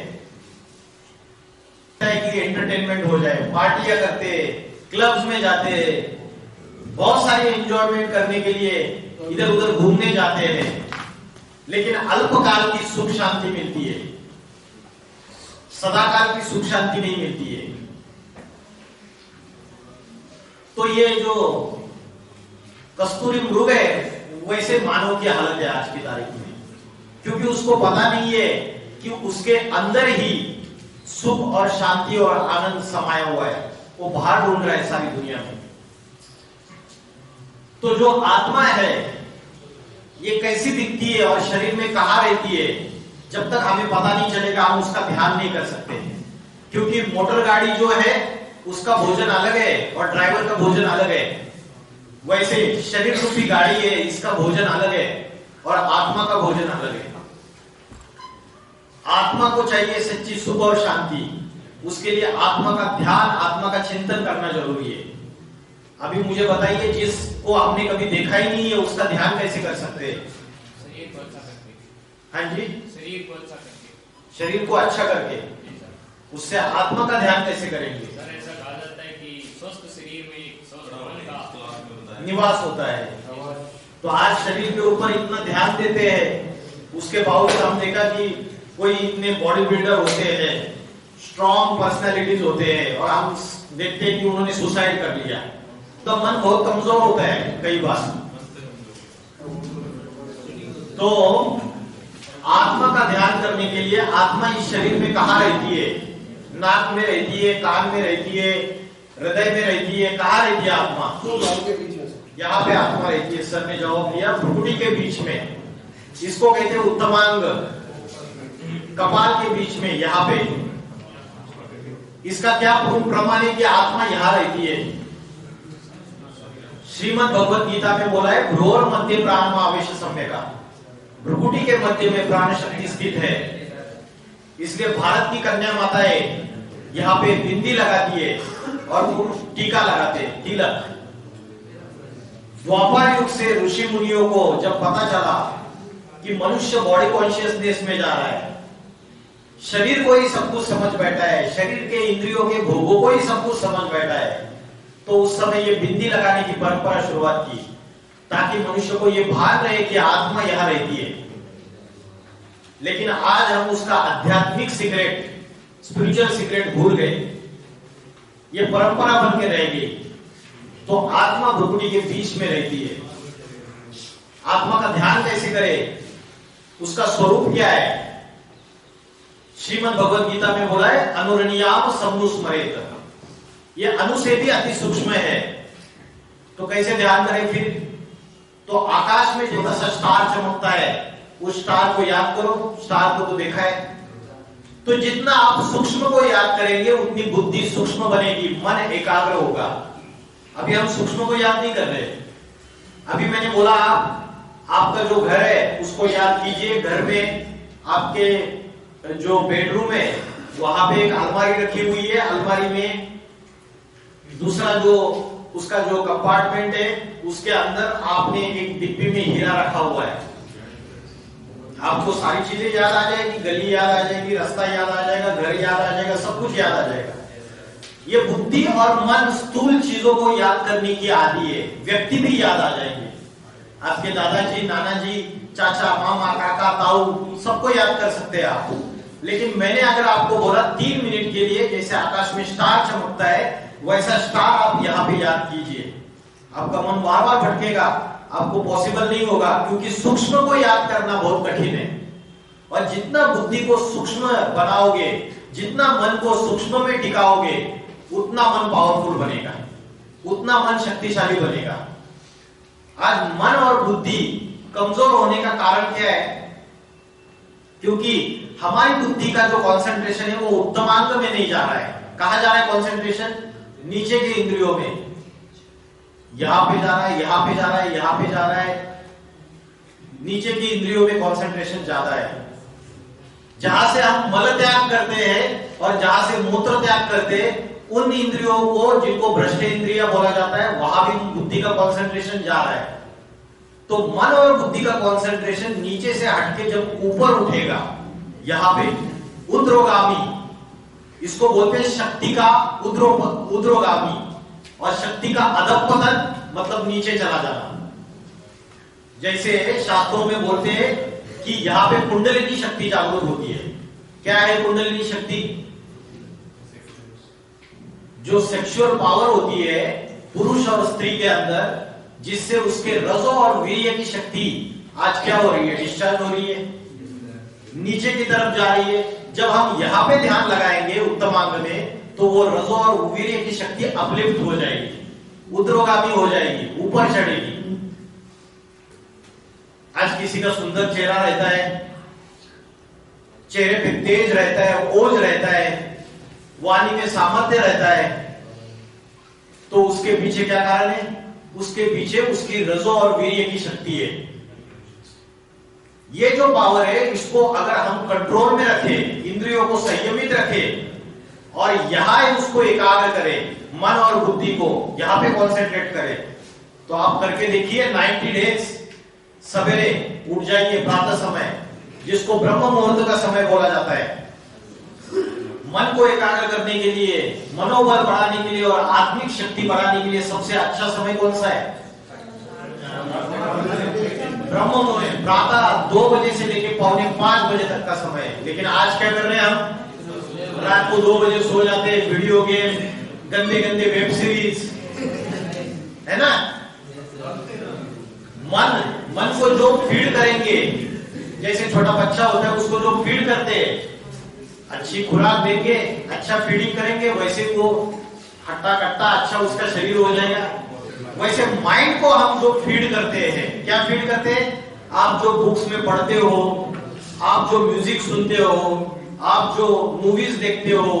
कि एंटरटेनमेंट हो जाए। पार्टियां करते हैं, क्लब्स में जाते हैं, बहुत सारी एंजॉयमेंट करने के लिए इधर उधर घूमने जाते हैं, लेकिन अल्पकाल की सुख शांति मिलती है, सदाकाल की सुख शांति नहीं मिलती है। तो ये जो कस्तूरी मृग है, वैसे मानव की हालत है आज की तारीख में, क्योंकि उसको पता नहीं है कि उसके अंदर ही सुख और शांति और आनंद समाया हुआ है। वो बाहर ढूंढ रहा है सारी दुनिया में। तो जो आत्मा है ये कैसी दिखती है और शरीर में कहां रहती है, जब तक हमें पता नहीं चलेगा हम उसका ध्यान नहीं कर सकते। क्योंकि मोटर गाड़ी जो है उसका भोजन अलग है और ड्राइवर का भोजन अलग है, वैसे शरीर रूपी गाड़ी है, इसका भोजन अलग है और आत्मा का भोजन अलग है। आत्मा को चाहिए सच्ची सुख और शांति, उसके लिए आत्मा का ध्यान, आत्मा का चिंतन करना जरूरी है। अभी मुझे बताइए, जिसको आपने कभी देखा ही नहीं है उसका ध्यान कैसे कर सकते हैं? शरीर को अच्छा करके। हाँ जी, शरीर को अच्छा करके, शरीर को अच्छा करके, उससे आत्मा का ध्यान कैसे करेंगे? सर ऐसा कहा जाता है कि स्वस्थ शरीर में एक स्वस्थ मन का निवास होता है। तो आज शरीर के ऊपर इतना ध्यान देते हैं, उसके बावजूद हम देखा कि कोई इतने बॉडी बिल्डर होते हैं, स्ट्रॉन्ग पर्सनालिटीज होते हैं, और हम देखते हैं कि उन्होंने सुसाइड कर लिया। तो मन बहुत कमजोर होता है कई बार। तो आत्मा का ध्यान करने के लिए आत्मा इस शरीर में कहाँ रहती है? नाक में रहती है, कान में रहती है, हृदय में रहती है, कहाँ रहती है आत्मा? के बीच में से। यहाँ पे आत्मा रहती है। सर ने जवाब दिया, भ्रुकुटी के बीच में। इसको कहते हैं उत्तमांग, कपाल के बीच में, यहाँ पे। इसका क्या प्रमाण है कि आत्मा यहाँ रहती है? श्रीमद् भगवत गीता में बोला है, भ्रूर मध्य प्राण आवेश सम्यका, भ्रुकुटी के मध्य में प्राण शक्ति स्थित है। इसलिए भारत की कन्या माताएं यहाँ पे बिंदी लगाती है और पुरुष टीका लगाते हैं, तिलक। द्वापर युग से ऋषि मुनियों को जब पता चला कि मनुष्य बॉडी कॉन्शियसनेस में जा रहा है, शरीर को ही सब कुछ समझ बैठा है, शरीर के इंद्रियों के भोगों को ही सब कुछ समझ बैठा है, तो उस समय ये बिंदी लगाने की परंपरा शुरुआत की, ताकि मनुष्य को ये भान रहे कि आत्मा यहां रहती है। लेकिन आज हम उसका आध्यात्मिक सीक्रेट, स्पिरिचुअल सीक्रेट भूल गए, ये परंपरा बन के रह गई। तो आत्मा भ्रुकुटी के बीच में रहती है। आत्मा का ध्यान कैसे करे, उसका स्वरूप क्या है? श्रीमद् भगवत गीता में बोला है, अनुरणीयाम समनुस्मरेत। ये अनु से भी अति सूक्ष्म है। तो कैसे ध्यान करें फिर? तो आकाश में जो स्टार चमकता है, उस स्टार को याद करो। स्टार को तो देखा है। तो जितना आप सूक्ष्म को याद करेंगे उतनी बुद्धि सूक्ष्म बनेगी, मन एकाग्र होगा। अभी हम सूक्ष्म को याद नहीं कर रहे। अभी मैंने बोला आपका जो घर है उसको याद कीजिए। घर में आपके जो बेडरूम है वहां पे एक अलमारी रखी हुई है। अलमारी में दूसरा जो उसका जो कंपार्टमेंट है उसके अंदर आपने एक डिब्बी में हीरा रखा हुआ है। आपको सारी चीजें याद आ जाएगी, गली याद आ जाएगी, रास्ता याद आ जाएगा, घर याद आ जाएगा, सब कुछ याद आ जाएगा। ये बुद्धि और मन स्थूल चीजों को याद करने की आदि है। व्यक्ति भी याद आ जाएंगे। आपके दादाजी, नानाजी, चाचा, मामा, काका, ताऊ सबको याद कर सकते हैं आप। लेकिन मैंने अगर आपको बोला 3 मिनट के लिए जैसे आकाश में स्टार चमकता है वैसा स्टार आप यहाँ पे याद कीजिए, आपका मन बार बार भटकेगा, आपको पॉसिबल नहीं होगा, क्योंकि सूक्ष्म को याद करना बहुत कठिन है। और जितना बुद्धि को सूक्ष्म बनाओगे, जितना मन को सूक्ष्म में टिकाओगे, उतना मन पावरफुल बनेगा, उतना मन शक्तिशाली बनेगा। आज मन और बुद्धि कमजोर होने का कारण क्या है? क्योंकि हमारी बुद्धि का जो कंसंट्रेशन है वो उत्तमांग में नहीं जा रहा है। कहां जा रहा है कंसंट्रेशन? नीचे के इंद्रियों में। यहां पे जा रहा है, यहां पे जा रहा है, यहां पे जा रहा है। नीचे की इंद्रियों में कंसंट्रेशन ज्यादा है। जहां से हम मल त्याग करते हैं और जहां से मूत्र त्याग करते हैं, उन इंद्रियों को, जिनको भ्रष्ट इंद्रिया बोला जाता है, वहां भी बुद्धि का कंसंट्रेशन जा रहा है। तो मन और बुद्धि का कंसंट्रेशन नीचे से हटके जब ऊपर उठेगा, यहां पे ऊर्ध्वगामी, इसको बोलते हैं शक्ति का ऊर्ध्वगामी, और शक्ति का अधःपतन मतलब नीचे चला जाना। जैसे शास्त्रों में बोलते हैं कि यहां पे कुंडलिनी शक्ति जागृत होती है। क्या है कुंडलिनी शक्ति? जो सेक्सुअल पावर होती है पुरुष और स्त्री के अंदर, जिससे उसके रजो और वीर्य की शक्ति आज क्या हो रही है? डिस्चार्ज हो रही है, नीचे की तरफ जा रही है। जब हम यहां पे ध्यान लगाएंगे उत्तमांग में, तो वो रजो और वीर्य की शक्ति अपलिफ्ट हो जाएगी, ऊर्ध्वगामी हो जाएगी, ऊपर चढ़ेगी। आज किसी का सुंदर चेहरा रहता है, चेहरे पे तेज रहता है, ओज रहता है, वाणी में सामर्थ्य रहता है, तो उसके पीछे क्या कारण है? उसके पीछे उसकी रजो और वीर्य की शक्ति है। ये जो पावर है, इसको अगर हम कंट्रोल में रखें, इंद्रियों को संयमित रखें और यहां उसको एकाग्र करें, मन और बुद्धि को यहां पे कॉन्सेंट्रेट करें, तो आप करके देखिए 90 डेज। सवेरे उठ जाइए प्रातः समय, जिसको ब्रह्म मुहूर्त का समय बोला जाता है। मन को एकाग्र करने के लिए, मनोबल बढ़ाने के लिए और आत्मिक शक्ति बढ़ाने के लिए सबसे अच्छा समय कौन सा है? ब्रह्म मुहूर्त, प्रातः 2 बजे से लेकर पौने 5 बजे तक का समय है। लेकिन आज क्या कर रहे हैं हम? रात को 2 बजे सो जाते हैं, वीडियो गेम, गंदे गंदे वेब सीरीज, है ना। मन को जो फीड करेंगे, जैसे छोटा बच्चा होता है उसको जो फीड करते हैं, अच्छी खुराक देंगे, अच्छा फीडिंग करेंगे, वैसे वो हट्टा कट्टा अच्छा उसका शरीर हो जाएगा। वैसे माइंड को हम जो फीड करते हैं, क्या फीड करते हैं? आप जो बुक्स में पढ़ते हो, आप जो म्यूजिक सुनते हो, आप जो मूवीज देखते हो,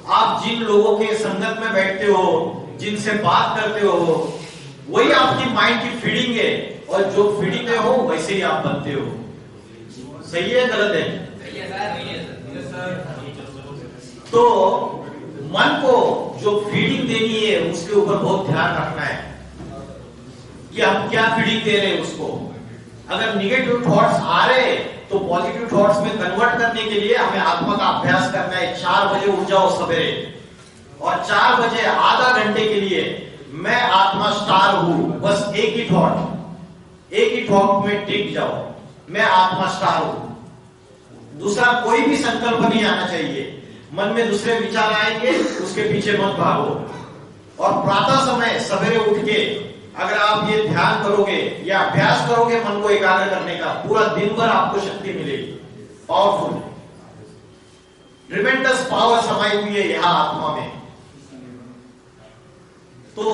आप जिन लोगों के संगत में बैठते हो, जिनसे बात करते हो, वही आपकी माइंड की फीडिंग है। और जो फीडिंग है हो वैसे ही आप बनते हो। सही है गलत है? तो मन को जो फीडिंग देनी है उसके ऊपर बहुत ध्यान रखना है कि हम क्या फीडिंग दे रहे हैं उसको। अगर निगेटिव थॉट्स आ रहे तो पॉजिटिव थॉट्स में कन्वर्ट करने के लिए हमें आत्मा का अभ्यास करना है। 4 बजे उठ जाओ सवेरे और 4 बजे आधा घंटे के लिए मैं आत्मा स्टार हूं, बस एक ही थॉट में टिक जाओ, मैं आत्मा स्टार हूं। दूसरा कोई भी संकल्प नहीं आना चाहिए। मन में दूसरे विचार आएंगे, उसके पीछे मत भागो। और प्रातः समय सवेरे उठ के अगर आप ये ध्यान करोगे या अभ्यास करोगे मन को एकाग्र करने का, पूरा दिन भर आपको शक्ति मिलेगी। पावरफुल, ट्रिमेंडस पावर समाई हुई है यहां आत्मा में। तो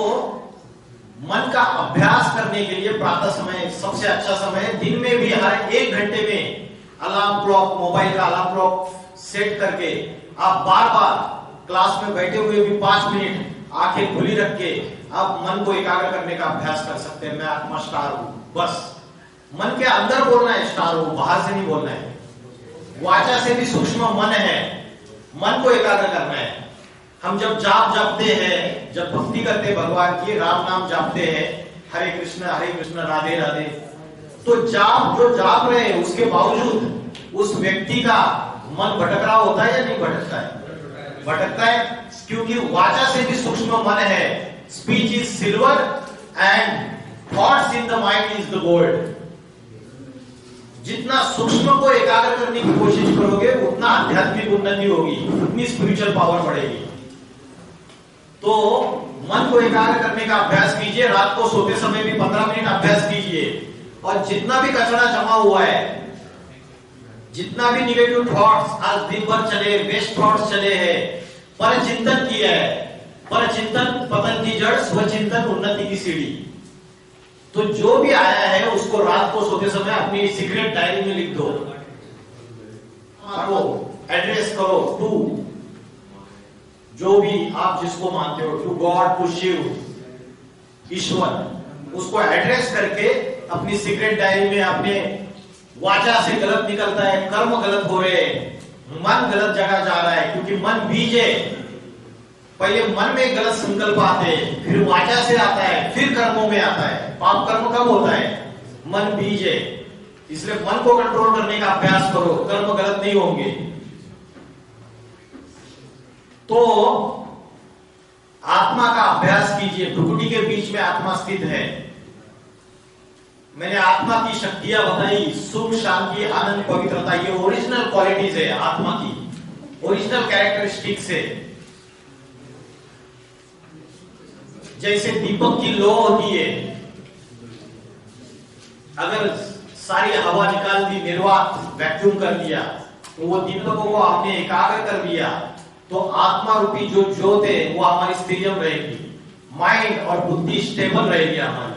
मन का अभ्यास करने के लिए प्रातः समय सबसे अच्छा समय है। दिन में भी हर 1 घंटे में अलार्म क्लॉक, मोबाइल का अलार्म क्लॉक सेट करके आप बार बार क्लास में बैठे हुए भी 5 मिनट आंखें खुली रख के आप मन को एकाग्र करने का अभ्यास कर सकते हैं। मैं आत्मा स्टार हूं, बस मन के अंदर बोलना है स्टार हूं, बाहर से नहीं बोलना है। वाचा से भी सूक्ष्म मन है, मन को एकाग्र करना है। हम जब जाप जापते हैं, जब भक्ति करते हैं भगवान की, राम नाम जापते हैं, हरे कृष्ण राधे राधे, तो जाप जो जाप रहे हैं उसके बावजूद उस व्यक्ति का मन भटक रहा होता है या नहीं भटकता है? भटकता है, क्योंकि वाचा से भी सूक्ष्म मन है। Speech is silver and thoughts in the mind is the gold. जितना सूक्ष्म को एकाग्र करने की कोशिश करोगे उतना आध्यात्मिक उन्नति होगी, उतनी स्पिरिचुअल पावर बढ़ेगी। तो मन को एकाग्र करने का अभ्यास कीजिए। रात को सोते समय भी 15 मिनट अभ्यास कीजिए। और जितना भी कचरा जमा हुआ है, जितना भी निगेटिव थॉट्स आज दिन भर चले, वेस्ट थॉट्स चले हैं, पर चिंतन किया है। पर चिंतन पतन की जड़, स्वचिंतन उन्नति की सीढ़ी। तो जो भी आया है उसको रात को सोते समय अपनी सीक्रेट डायरी में लिख दो, एड्रेस करो टू जो भी आप जिसको मानते हो, टू गॉड, टू शिव, ईश्वर, उसको एड्रेस करके अपनी सीक्रेट डायरी में अपने वाचा से गलत निकलता है, कर्म गलत हो रहे हैं, मन गलत जगह जा रहा है, क्योंकि मन बीज है। पहले मन में गलत संकल्प आते हैं, फिर वाचा से आता है, फिर कर्मों में आता है। पाप कर्म कब होता है? मन बीज है। इसलिए मन को कंट्रोल करने का अभ्यास करो, कर्म गलत नहीं होंगे। तो आत्मा का अभ्यास कीजिए। भ्रुकुटी के बीच में आत्मा स्थित है। मैंने आत्मा की शक्तियां बताई, सुख, शांति, आनंद, पवित्रता, ये ओरिजिनल क्वालिटीज है आत्मा की, ओरिजिनल कैरेक्टरिस्टिक्स है। जैसे दीपक की लो होती है, अगर सारी हवा निकाल दी, निर्वात, वैक्यूम कर दिया, तो वो दीपकों को आपने एकाग्र कर दिया, तो आत्मा रूपी जो ज्योत है वो हमारी स्थिरम रहेगी, माइंड और बुद्धि स्टेबल रहेगी हमारी।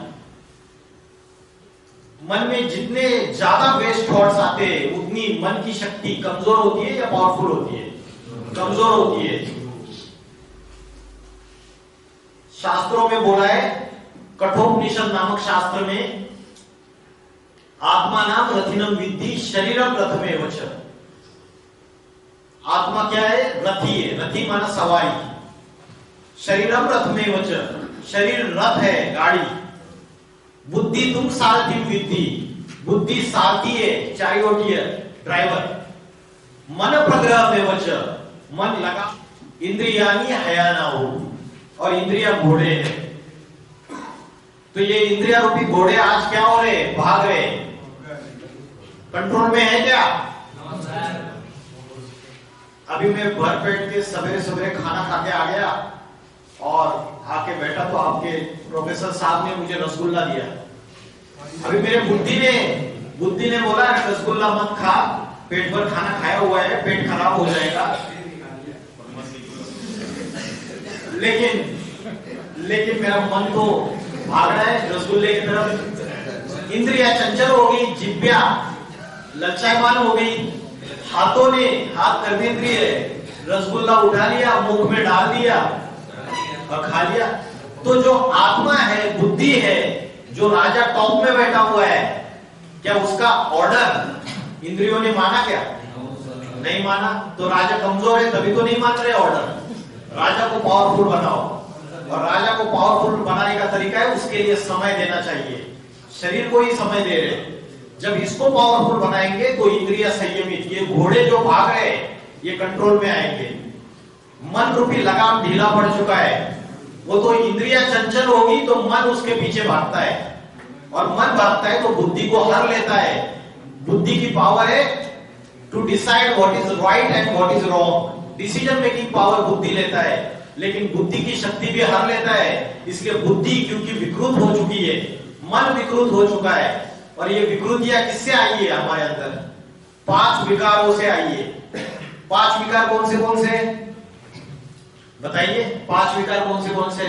मन में जितने ज्यादा वेस्ट थॉट्स आते हैं उतनी मन की शक्ति कमजोर होती है या पावरफुल होती है? कमजोर होती है। शास्त्रों में बोला है, कठोपनिषद नामक शास्त्र में, आत्मा नाम रथिनम विद्धि शरीरम रथमेव च। आत्मा क्या है? रथी है। रथी माना सवारी। शरीरम रथमेव च, शरीर रथ है, गाड़ी। बुद्धि तुम सारथी विद्धि, बुद्धि सारथी है, चारियोटिया, ड्राइवर। मन प्रग्रह में वच, मन लगा। इंद्रियानी हयानाहु, और इंद्रिया घोड़े हैं। तो ये इंद्रिया रूपी घोड़े आज क्या हो रहे? भाग रहे। कंट्रोल में है क्या? अभी मैं भर पेट के सवेरे सवेरे खाना खा के आ गया और आके बैठा तो आपके प्रोफेसर साहब ने मुझे रसगुल्ला दिया। अभी मेरे बुद्धि ने बोला रसगुल्ला मत खा, पेट भर खाना खाया हुआ है, पेट खराब हो जाएगा। लेकिन मेरा मन तो भाग रहा है रसगुल्ले की तरफ। इंद्रिया चंचल हो गई, जिह्वा लज्जायमान हो गई, हाथों ने, हाथ कर्मेंद्रिय रसगुल्ला उठा लिया, मुख में डाल दिया और खा लिया। तो जो आत्मा है, बुद्धि है, जो राजा टॉप में बैठा हुआ है, क्या उसका ऑर्डर इंद्रियों ने माना? क्या नहीं माना? तो राजा कमजोर है, तभी तो नहीं मान रहे ऑर्डर। राजा को पावरफुल बनाओ, और राजा को पावरफुल बनाने का तरीका है उसके लिए समय देना चाहिए। शरीर को ही समय दे रहे। जब इसको पावरफुल बनाएंगे तो इंद्रिया संयमित, ये घोड़े जो भाग रहे ये कंट्रोल में आएंगे। मन रूपी लगाम ढीला पड़ चुका है, वो तो इंद्रिया चंचल होगी तो मन उसके पीछे भागता है, और मन भागता है तो बुद्धि को हर लेता है। बुद्धि की पावर है to decide what is right and व्हाट इज रॉन्ग। डिसीजन मेकिंग पावर बुद्धि लेता है, लेकिन बुद्धि की शक्ति भी हर लेता है। इसलिए बुद्धि क्योंकि विकृत हो चुकी है, मन विकृत हो चुका है, और ये विकृतियां किससे आई है? हमारे अंदर 5 विकारों से आई है। 5 विकार कौन से बताइए? 5 विकार कौन से?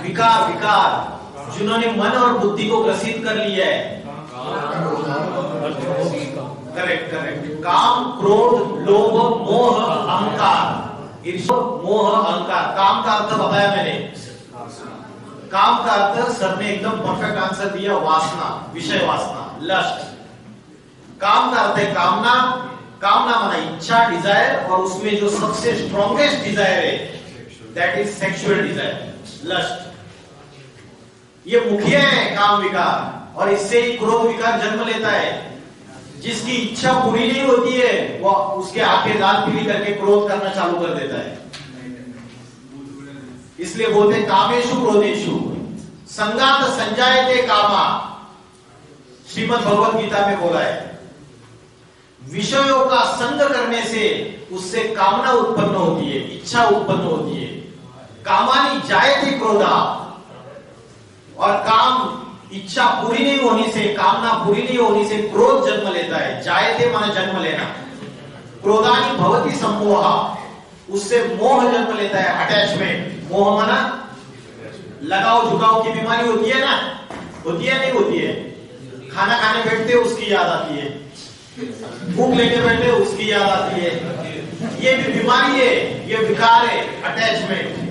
विकार जिन्होंने मन और बुद्धि को ग्रसित कर लिया है। करेक्ट। काम, क्रोध, लोभ, मोह, अहंकार, ईर्ष्या, मोह, अहंकार। काम का अर्थ बताया मैंने। काम का अर्थ सर ने एकदम परफेक्ट आंसर दिया, वासना, विषय वासना, लस्ट। काम का अर्थ है कामना। कामना माना इच्छा, डिजायर, और उसमें जो सबसे स्ट्रॉन्गेस्ट डिजायर है that is sexual desire, lust. ये मुखिया है काम विकार, और इससे ही क्रोध विकार जन्म लेता है। जिसकी इच्छा पूरी नहीं होती है वो उसके आंखें लाल पीली करके क्रोध करना चालू कर देता है। इसलिए बोलते हैं कामेषु क्रोधेषु संगात संजायते कामा। श्रीमद् भगवत गीता में बोला है विषयों का संग करने से उससे कामना उत्पन्न होती है, इच्छा उत्पन्न होती है। कामानि जायते क्रोधा, और काम इच्छा पूरी नहीं होने से, कामना पूरी नहीं होने से क्रोध जन्म लेता है। जायते माना जन्म लेना। क्रोधानि भवति सम्मोहा, उससे मोह जन्म लेता है, अटैचमेंट। मोह माना लगाव झुकाव की बीमारी होती है ना, होती है नहीं होती है? खाना खाने बैठते उसकी याद आती है, भूख लेके बैठे उसकी याद आती है। ये भी बीमारी है, ये विकार है, अटैचमेंट।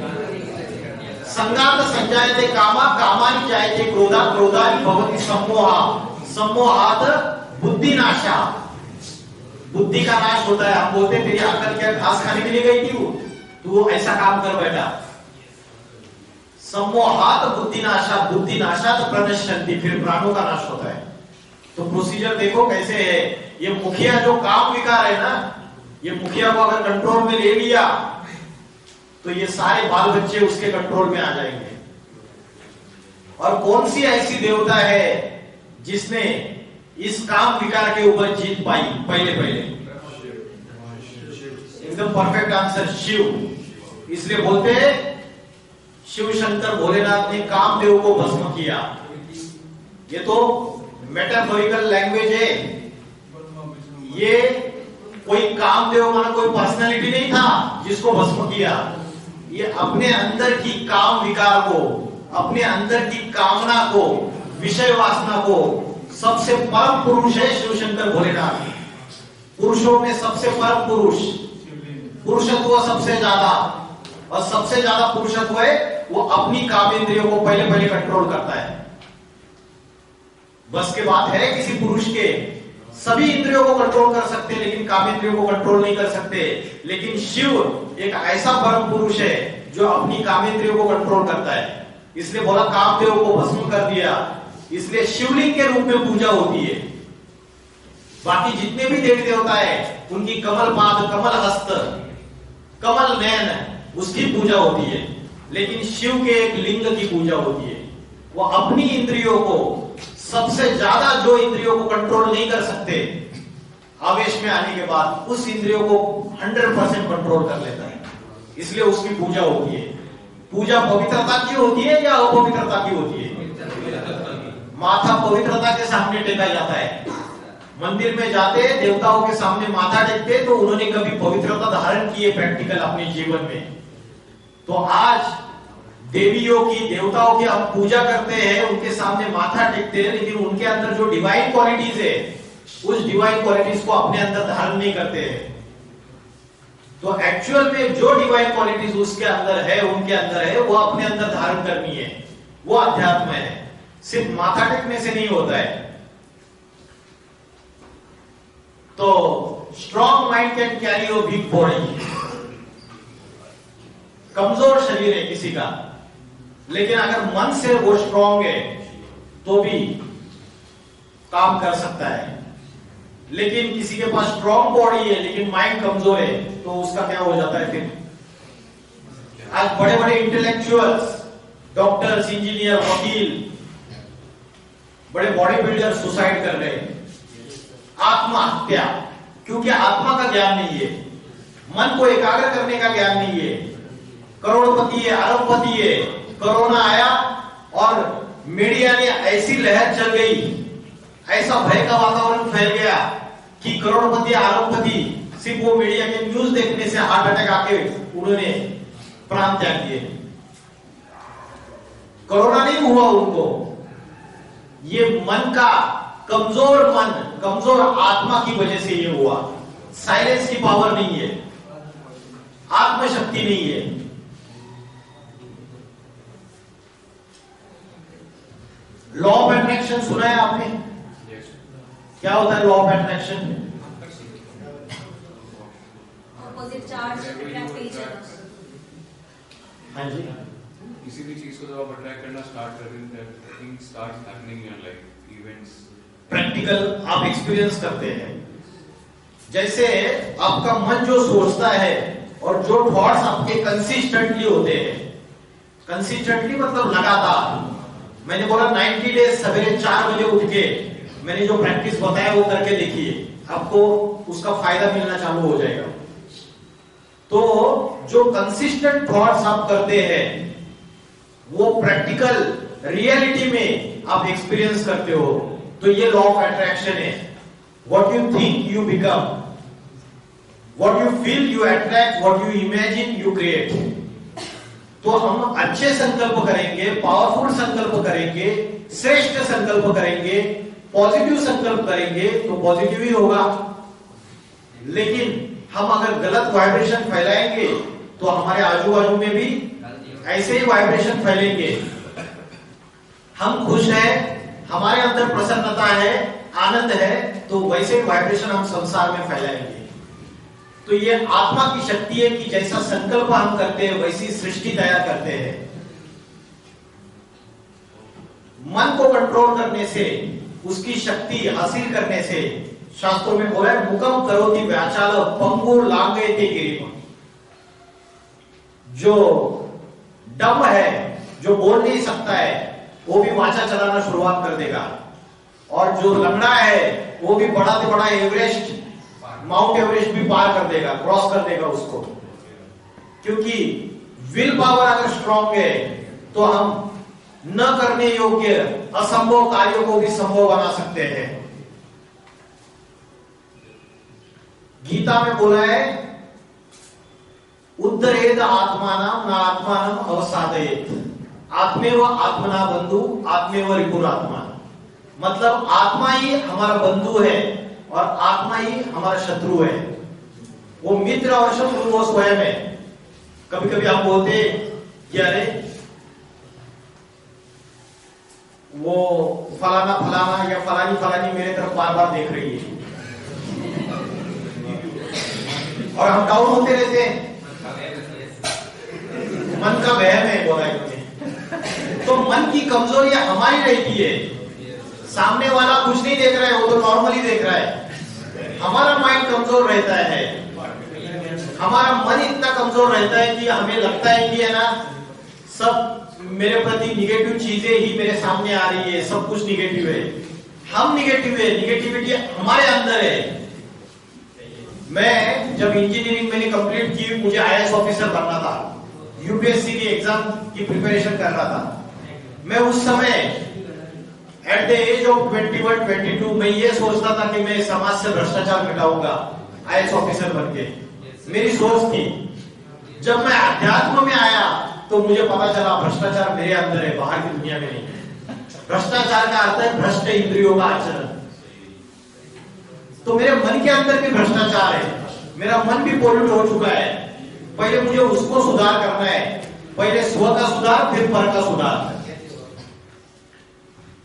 संगात संजायते कामा, कामानि जायते क्रोधा, क्रोधानि भवति सम्मोहा, सम्मोहात् बुद्धिनाशा। बुद्धि का नाश होता है। हम बोलते तेरी अक्ल क्या घास खाने के लिए गई थी, तू ऐसा काम कर बैठा। सम्मोहात् बुद्धिनाशा, बुद्धिनाशात् प्रणश्यन्ति, फिर प्राणों का नाश होता है। तो प्रोसीजर देखो कैसे है। ये मुखिया जो काम विकार है ना, ये मुखिया को अगर कंट्रोल में ले लिया तो ये सारे बाल बच्चे उसके कंट्रोल में आ जाएंगे। और कौन सी ऐसी देवता है जिसने इस काम विकार के ऊपर जीत पाई? पहले एकदम परफेक्ट आंसर शिव। इसलिए बोलते हैं शिव शंकर भोलेनाथ ने कामदेव को भस्म किया। ये तो मेटाफोरिकल लैंग्वेज है। ये कोई कामदेव माना कोई पर्सनालिटी नहीं था जिसको भस्म किया। ये अपने अंदर की काम विकार को, अपने अंदर की कामना को, विषय वासना को, सबसे परम पुरुष है शिव शंकर भोलेनाथ। पुरुषों में सबसे परम पुरुष, पुरुषत्व सबसे ज्यादा, और सबसे ज्यादा पुरुषत्व है वो अपनी काम इंद्रियों को पहले कंट्रोल करता है। बस के बात है किसी पुरुष के सभी इंद्रियों को कंट्रोल कर सकते हैं लेकिन काम इंद्रियों को कंट्रोल नहीं कर सकते। लेकिन शिव एक ऐसा परम पुरुष है जो अपनी काम इंद्रियों को कंट्रोल करता है। इसलिए बोला कामदेव को भस्म कर दिया, इसलिए शिवलिंग के रूप में पूजा होती है। बाकी जितने भी देवी देवता है उनकी कमल पाद, कमल हस्त, कमल नयन उसकी पूजा होती है, लेकिन शिव के एक लिंग की पूजा होती है। वो अपनी इंद्रियों को सबसे ज्यादा, जो इंद्रियों को कंट्रोल नहीं कर सकते, आवेश में आने के बाद उस इंद्रियों को 100% कंट्रोल कर लेता है, इसलिए उसकी पूजा होती है। पूजा पवित्रता की होती है या अपवित्रता की होती है? माथा पवित्रता के सामने टेका जाता है। मंदिर में जाते देवताओं के सामने माथा टेकते तो उन्होंने कभी पवित्रता धारण की है प्रैक्टिकल अपने जीवन में। तो आज देवियों की, देवताओं की हम पूजा करते हैं, उनके सामने माथा टेकते हैं, लेकिन उनके अंदर जो डिवाइन क्वालिटीज है उस डिवाइन क्वालिटीज को अपने अंदर धारण नहीं करते हैं। तो एक्चुअल में जो डिवाइन क्वालिटीज उसके अंदर है, उनके अंदर है, वो अपने अंदर धारण करनी है, वो अध्यात्म है। सिर्फ माथा टेकने से नहीं होता है। तो strong mind can carry your weak body. कमजोर शरीर है किसी का, लेकिन अगर मन से वो स्ट्रॉन्ग है तो भी काम कर सकता है। लेकिन किसी के पास स्ट्रॉन्ग बॉडी है लेकिन माइंड कमजोर है तो उसका क्या हो जाता है फिर? आज बड़े बड़े इंटेलेक्चुअल्स, डॉक्टर्स, इंजीनियर, वकील, बड़े बॉडी बिल्डर सुसाइड कर रहे हैं, आत्महत्या, क्योंकि आत्मा का ज्ञान नहीं है, मन को एकाग्र करने का ज्ञान नहीं है। करोड़पति है, अरबपति है, कोरोना आया और मीडिया ने ऐसी लहर चल गई, ऐसा भय का वातावरण फैल गया कि करोड़पति, अरबपति सिर्फ वो मीडिया के न्यूज देखने से हार्ट अटैक आके उन्होंने प्राण त्याग दिए। कोरोना नहीं हुआ उनको, ये मन का कमजोर मन, कमजोर आत्मा की वजह से ये हुआ। साइलेंस की पावर नहीं है, आत्मशक्ति नहीं है। लॉ ऑफ अट्रैक्शन सुना है आपने? क्या होता है law of attraction? Opposite charge attract each other. हाँ जी, किसी भी चीज को जब आप अट्रैक्ट करना स्टार्ट कर देते हैं, things start happening in life, events practical आप एक्सपीरियंस करते हैं। जैसे आपका मन जो सोचता है और जो थॉट्स आपके कंसिस्टेंटली होते हैं, कंसिस्टेंटली मतलब लगातार। मैंने बोला 90 डेज सवेरे 4 बजे उठ के मैंने जो प्रैक्टिस बताया वो करके देखिए, आपको उसका फायदा मिलना चालू हो जाएगा। तो जो कंसिस्टेंट थॉट्स आप करते हैं वो प्रैक्टिकल रियलिटी में आप एक्सपीरियंस करते हो। तो ये लॉ ऑफ अट्रैक्शन है। What you think you become, what you feel you attract, what you imagine you create. तो हम अच्छे संकल्प करेंगे, पावरफुल संकल्प करेंगे, श्रेष्ठ संकल्प करेंगे, पॉजिटिव संकल्प करेंगे तो पॉजिटिव ही होगा। लेकिन हम अगर गलत वाइब्रेशन फैलाएंगे तो हमारे आजू बाजू में भी ऐसे ही वाइब्रेशन फैलेंगे। हम खुश हैं, हमारे अंदर प्रसन्नता है, आनंद है, तो वैसे ही वाइब्रेशन हम संसार में फैलाएंगे। तो ये आत्मा की शक्ति है कि जैसा संकल्प हम करते हैं वैसी सृष्टि तैयार करते हैं। मन को कंट्रोल करने से, उसकी शक्ति हासिल करने से, शास्त्रों में बोला है मुकम करोति व्याचाल पंगुर लांघयति गिरिम। जो डम है, जो बोल नहीं सकता है, वो भी वाचा चलाना शुरुआत कर देगा। और जो लंगड़ा है वो भी बड़ा से बड़ा एवरेस्ट, माउंट एवरेस्ट भी पार कर देगा, क्रॉस कर देगा उसको। क्योंकि विल पावर अगर स्ट्रॉन्ग है तो हम न करने योग्य असंभव कार्यों को भी संभव बना सकते हैं। गीता में बोला है उद्धरेद आत्मानम न आत्मानम अवसादयेत, आत्मेव आत्मना बंधु आत्मेव रिपुरात्मा। मतलब आत्मा ही हमारा बंधु है और आत्मा ही हमारा शत्रु है। वो मित्र और शत्रु वो स्वयं है। कभी कभी हम बोलते कि अरे वो फलाना फलाना या फलानी फलानी मेरे तरफ बार बार देख रही है, और हम डाउन होते रहते हैं। मन का वहम है बोला इन्होंने। तो मन की कमजोरी हमारी रहती है। सामने वाला कुछ नहीं देख रहा है, वो तो नॉर्मली देख रहा है। हमारा माइंड कमजोर रहता है, हमारा मन इतना कमजोर रहता है कि हमें लगता है कि है ना, सब मेरे प्रति निगेटिव चीजें ही मेरे सामने आ रही है, सब कुछ निगेटिव है। हम निगेटिव है, निगेटिविटी हमारे अंदर है। मैं जब इंजीनियरिंग मैंने कंप्लीट की, मुझे आईएएस ऑफिसर बनना था, यूपीएससी की एग्जाम की प्रिपरेशन कर रहा था। मैं उस समय एट द एज ऑफ 21-22 मैं ये सोचता था कि मैं समाज से भ्रष्टाचार मिटाऊंगा आईएएस ऑफिसर बनके, मेरी सोच थी। जब मैं अध्यात्म में आया तो मुझे पता चला भ्रष्टाचार मेरे अंदर है, बाहर की दुनिया में नहीं। भ्रष्टाचार का अर्थ है भ्रष्ट इंद्रियों का आचरण। तो मेरे मन के अंदर भी भ्रष्टाचार है, मेरा मन भी पोल्यूट हो चुका है। पहले मुझे उसको सुधार करना है, पहले स्व का सुधार, फिर पर का सुधार।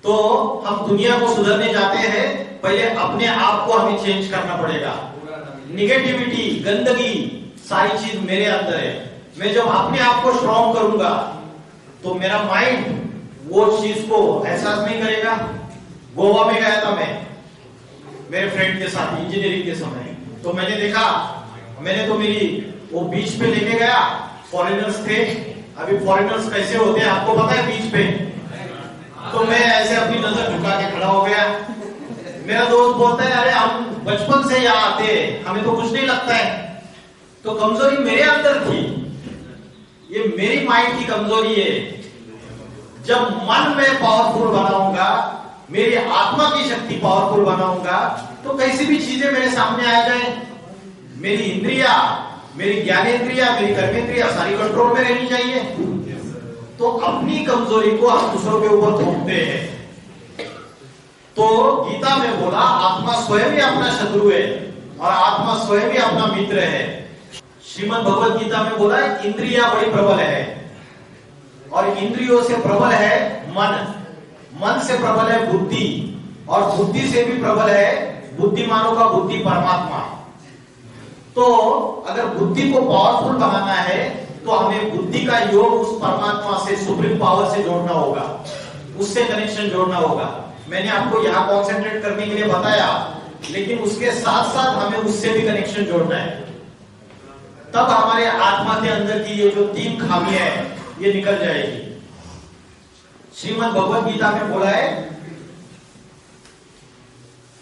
तो हम दुनिया को सुधारने जाते हैं, पहले अपने आप को हमें चेंज करना पड़ेगा। निगेटिविटी, गंदगी, सारी चीज मेरे अंदर है। मैं जब अपने आप को स्ट्रॉन्ग करूंगा तो मेरा माइंड वो चीज को एहसास नहीं करेगा। गोवा में गया था मैं मेरे फ्रेंड के साथ इंजीनियरिंग के समय, तो मैंने देखा, मैंने तो मेरी वो बीच पे लेके गया, फॉरेनर्स थे। अभी फॉरेनर्स कैसे होते हैं आपको पता है बीच पे। तो मैं ऐसे अपनी नजर झुका के खड़ा हो गया। मेरा दोस्त बोलता है अरे हम बचपन से यहाँ आते हैं, हमें तो कुछ नहीं लगता है। तो कमजोरी मेरे अंदर थी, ये मेरी माइंड की कमजोरी है। जब मन में पावरफुल बनाऊंगा, मेरी आत्मा की शक्ति पावरफुल बनाऊंगा, तो कैसी भी चीजें मेरे सामने आ जाए, मेरी इंद्रिया, मेरी ज्ञानेंद्रिया, मेरी कर्मेंद्रिया सारी कंट्रोल में रहनी चाहिए। तो अपनी कमजोरी को हम दूसरों के ऊपर थोपते हैं। तो गीता में बोला आत्मा स्वयं ही अपना शत्रु है और आत्मा स्वयं ही अपना मित्र है। श्रीमद् भगवद गीता में बोला इंद्रिया बड़ी प्रबल है, और इंद्रियों से प्रबल है मन, मन से प्रबल है बुद्धि, और बुद्धि से भी प्रबल है बुद्धिमानों का बुद्धि परमात्मा। तो अगर बुद्धि को पावरफुल बनाना है तो हमें बुद्धि का योग उस परमात्मा से, सुप्रीम पावर से जोड़ना होगा, उससे कनेक्शन जोड़ना होगा। मैंने आपको यहाँ कॉन्सेंट्रेट करने के लिए बताया, लेकिन उसके साथ साथ हमें उससे भी कनेक्शन जोड़ना है। तब हमारे आत्मा के अंदर की ये जो 3 खामियां हैं ये निकल जाएगी। श्रीमद् भगवद गीता में बोला है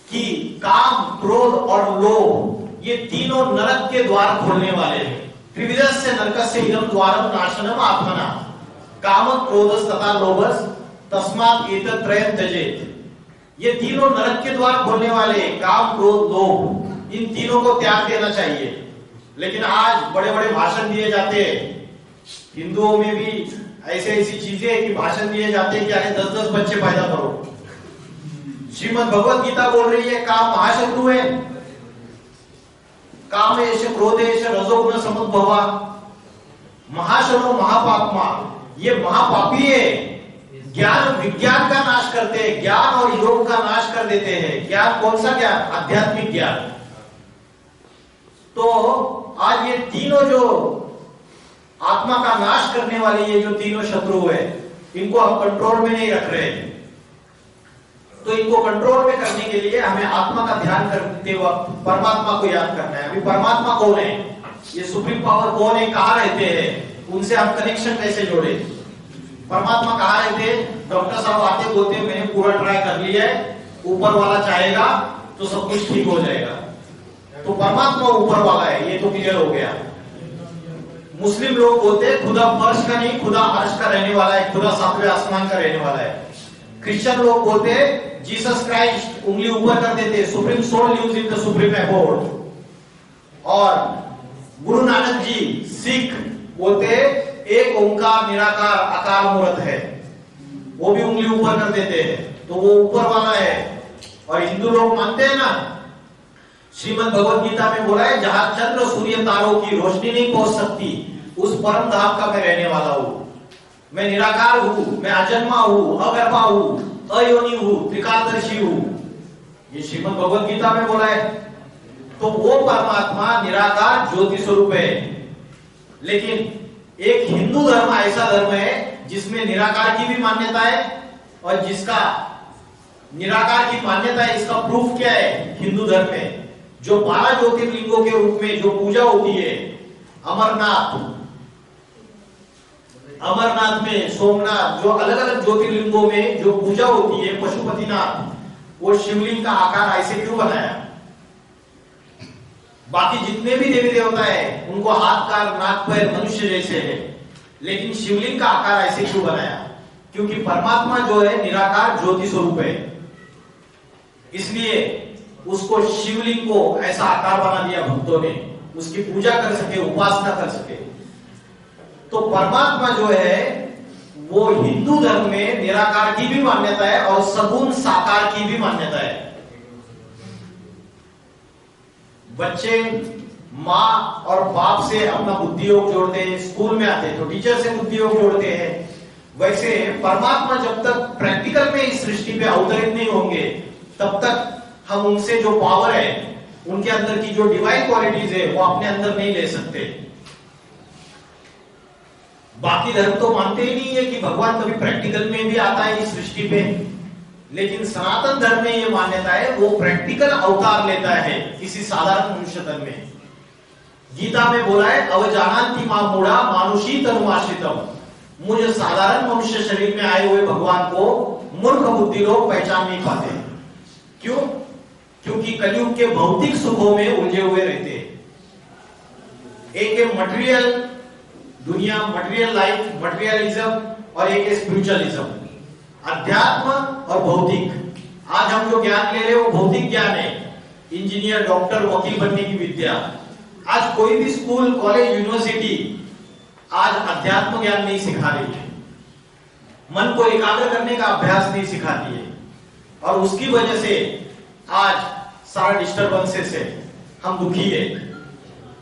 कि काम, क्रोध और लोभ ये तीनों नरक के द्वार खोलने वाले हैं। त्रिविधस्य नरकस्य इदं द्वारम नाशनम आत्मना काम क्रोधस तथा लोभस तस्मात् एतत् त्रयं त्यजेत। ये तीनों नरक के द्वार खोलने वाले, काम, क्रोध, लोभ, इन तीनों को त्याग देना चाहिए। लेकिन आज बड़े बड़े भाषण दिए जाते हैं, हिंदुओं में भी ऐसे ऐसी चीजें कि भाषण दिए जाते हैं कि अरे 10-10 बच्चे पैदा करो। श्रीमद् भगवद गीता बोल रही है काम महाशत्रु है, काम एष क्रोधेश रजोगुण समुद्भवा, महाशनो महापापमा, ये महापापी है। ज्ञान विज्ञान का नाश करते हैं, ज्ञान और योग का नाश कर देते हैं। ज्ञान कौन सा ज्ञान? आध्यात्मिक ज्ञान। तो आज ये तीनों जो आत्मा का नाश करने वाले ये जो तीनों शत्रु है, इनको हम कंट्रोल में नहीं रख रहे। तो इनको कंट्रोल में करने के लिए हमें आत्मा का ध्यान करते वक्त परमात्मा को याद करना है। अभी परमात्मा कौन है, ये सुप्रीम पावर कौन है, कहाँ रहते हैं, उनसे हम कनेक्शन कैसे जोड़े। परमात्मा कहाँ रहते हैं? डॉक्टर साहब आते बोलते हैं मैंने पूरा ट्राई कर लिया है, ऊपर वाला चाहेगा तो सब कुछ ठीक हो जाएगा। तो परमात्मा ऊपर वाला है, ये तो क्लियर हो गया। मुस्लिम लोग बोलते हैं खुदा फर्श का नहीं, खुदा अर्श का रहने वाला है, खुदा सातवें आसमान का रहने वाला है। क्रिश्चियन लोग बोलते हैं जीसस क्राइस्ट, उंगली ऊपर कर देते हैं, supreme soul lives in the supreme abode. और गुरु नानक जी सिख बोलते हैं एक ओंकार निराकार अकाल मूर्त है, वो भी उंगली ऊपर कर देते हैं, तो वो ऊपर वाला है। और हिंदू लोग मानते हैं ना श्रीमद् भगवद गीता में बोला है जहां चंद्र सूर्य तारों की रोशनी नहीं पहुंच सकती उस परम धाम का मैं रहने वाला हूं। मैं निराकार हूं, मैं अजन्मा हूं, अगर्भा हूं, अयोनि हूं, त्रिकालदर्शी हूं। ये श्रीमद् भगवद गीता में बोला है। तो वो परमात्मा निराकार ज्योति स्वरूप है। लेकिन एक हिंदू धर्म ऐसा धर्म है जिसमें निराकार की भी मान्यता है और जिसका निराकार की मान्यता है, इसका प्रूफ क्या है हिंदू धर्म में? जो 12 ज्योतिर्लिंगों के रूप में जो पूजा होती है, अमरनाथ में, सोमनाथ, जो अलग अलग ज्योतिर्लिंगों में जो पूजा होती है, पशुपतिनाथ, वो शिवलिंग का आकार ऐसे क्यों बनाया? बाकी जितने भी देवी देवता है उनको हाथ का नाक पैर मनुष्य जैसे है, लेकिन शिवलिंग का आकार ऐसे क्यों बनाया? क्योंकि परमात्मा जो है निराकार ज्योति स्वरूप है, इसलिए उसको शिवलिंग को ऐसा आकार बना दिया भक्तों ने, उसकी पूजा कर सके, उपासना कर सके। तो परमात्मा जो है वो हिंदू धर्म में निराकार की भी मान्यता है और सगुण साकार की भी मान्यता है। बच्चे माँ और बाप से अपना बुद्धि योग जोड़ते हैं, स्कूल में आते हैं तो टीचर से बुद्धि योग जोड़ते हैं। वैसे परमात्मा जब तक प्रैक्टिकल में इस सृष्टि पे अवतरित नहीं होंगे तब तक हम उनसे जो पावर है, उनके अंदर की जो डिवाइन क्वालिटीज है वो अपने अंदर नहीं ले सकते। बाकी धर्म तो मानते ही नहीं है कि भगवान कभी प्रैक्टिकल में भी आता है इस सृष्टि पे, लेकिन सनातन धर्म में ये मान्यता है वो प्रैक्टिकल अवतार लेता है किसी साधारण मनुष्य तन में। गीता में बोला है अवजानन्ति मां मूढ़ा मानुषी तनुमाश्रितम। मुझे साधारण मनुष्य शरीर में आए हुए भगवान को मूर्ख बुद्धि लोग पहचान नहीं पाते। क्यों? क्योंकि कलयुग के भौतिक सुखों में उलझे हुए रहते हैं। एक है मटेरियल दुनिया, मटेरियल लाइफ, मटेरियलिज्म, और एक है स्पिरिचुअलिज्म, अध्यात्म और भौतिक। आज हम जो ज्ञान ले रहे हैं वो भौतिक ज्ञान है, इंजीनियर, डॉक्टर, वकील बनने की विद्या। आज कोई भी स्कूल, कॉलेज, यूनिवर्सिटी आज अध्यात्म ज्ञान नहीं सिखा रही है, मन को एकाग्र करने का अभ्यास नहीं सिखाती है, और उसकी वजह से आज सारा डिस्टर्बेंसेस है, हम दुखी है।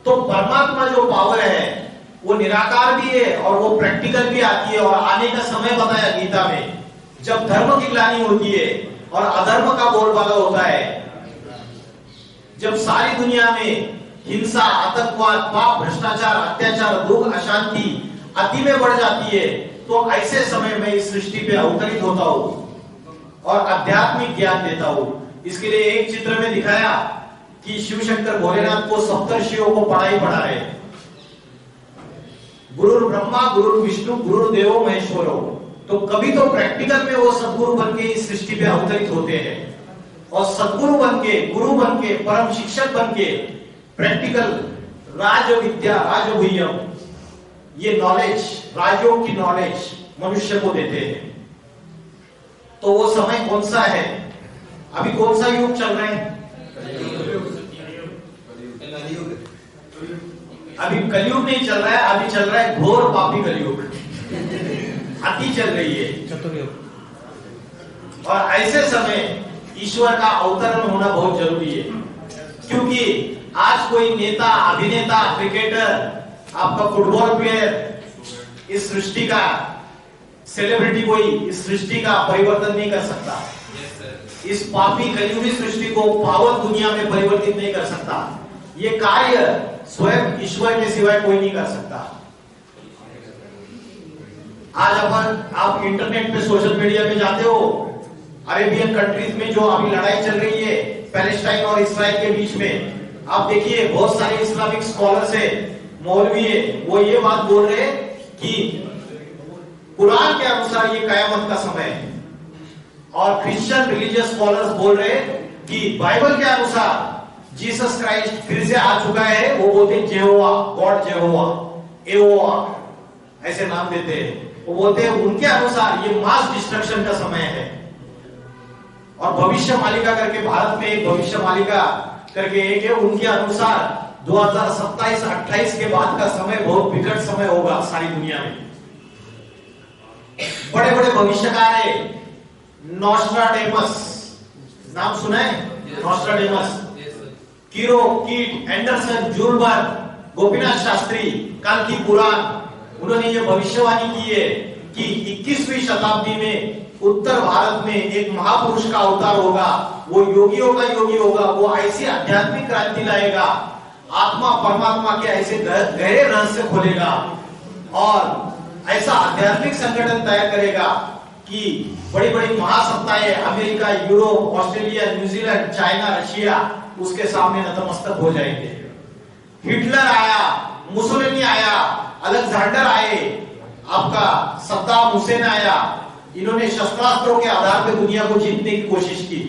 तो परमात्मा जो पावर है वो निराकार भी है और वो प्रैक्टिकल भी आती है, और आने का समय बताया गीता में जब धर्म की ग्लानि होती है और अधर्म का बोलबाला होता है, जब सारी दुनिया में हिंसा, आतंकवाद, पाप, भ्रष्टाचार, अत्याचार, दुख, अशांति अति में बढ़ जाती है, तो ऐसे समय में इस सृष्टि पे अवतरित होता हूं और आध्यात्मिक ज्ञान देता हूं। इसके लिए एक चित्र में दिखाया कि शिव शंकर भोलेनाथ को सप्तर्षियों को पढ़ाई पढ़ा रहे। गुरु ब्रह्मा, गुरु विष्णु, गुरु देवो महेश्वरो। तो कभी तो प्रैक्टिकल में वो सदगुरु बन के इस सृष्टि पे अवतरित होते हैं, और सदगुरु बन के, गुरु बन के, परम शिक्षक बन के प्रैक्टिकल राज विद्या, राजगुह्यम, ये नॉलेज, राजयोग की नॉलेज मनुष्य को देते हैं। तो वो समय कौन सा है? अभी कौन सा युग चल रहा है? अभी कलयुग नहीं चल रहा है, अभी चल रहा है घोर पापी कलयुग, अति चल रही है। और ऐसे समय ईश्वर का अवतरण होना बहुत जरूरी है, क्योंकि आज कोई नेता, अभिनेता, क्रिकेटर, आपका फुटबॉल प्लेयर इस सृष्टि का सेलिब्रिटी, कोई इस सृष्टि का परिवर्तन नहीं कर सकता। इस पापी कलयुगी सृष्टि को पावन दुनिया में परिवर्तित नहीं कर सकता। ये कार्य स्वयं ईश्वर के सिवाय कोई नहीं कर सकता। आज आप इंटरनेट पे, सोशल मीडिया पे जाते हो, अरेबियन कंट्रीज में जो अभी लड़ाई चल रही है पैलेस्टाइन और इस्राइल के बीच में, आप देखिए बहुत सारे इस्लामिक स्कॉलर्स है, मौलवी है, वो ये बात बोल रहे हैं कि कुरान के अनुसार ये कयामत का समय है, और क्रिश्चियन रिलीजियस स्कॉलर्स बोल रहे हैं कि बाइबल के अनुसार जीसस क्राइस्ट फिर से आ चुका है। वो बोलते हैं जेहोवा, गॉड जेहोवा, एहोवा, ऐसे नाम देते हैं। वो बोलते हैं उनके अनुसार ये मास डिस्ट्रक्शन का समय है। और भविष्य मालिका करके भारत में एक भविष्य मालिका करके एक है, उनके अनुसार 2027-28 के बाद का समय बहुत विकट समय होगा सारी दुनिया में। बड़े बड़े भविष्यकार है, नॉस्ट्राडेमस, नाम सुना है? नॉस्ट्राडेमस कीरो, कीट, एंडरसन, जूलबर्ग, गोपीनाथ शास्त्री, काल्की पुराण, उन्होंने ये भविष्यवाणी की है कि 21वीं शताब्दी में उत्तर भारत में एक महापुरुष का अवतार होगा, वो योगियों का योगी होगा, वो ऐसी आध्यात्मिक क्रांति लाएगा, आत्मा परमात्मा के ऐसे गहरे रहस्य खोलेगा और ऐसा आध्यात्मिक संगठन तैयार करेगा कि बड़ी बड़ी महासत्ताएं America, Europe, Australia, New Zealand, China, Russia उसके सामने नतमस्तक हो जाएंगे। हिटलर आया, मुसोलिनी आया, अलेक्जेंडर आए, आपका सद्दाम हुसैन आया, इन्होंने शस्त्रास्त्रों के आधार पर दुनिया को जीतने की कोशिश की,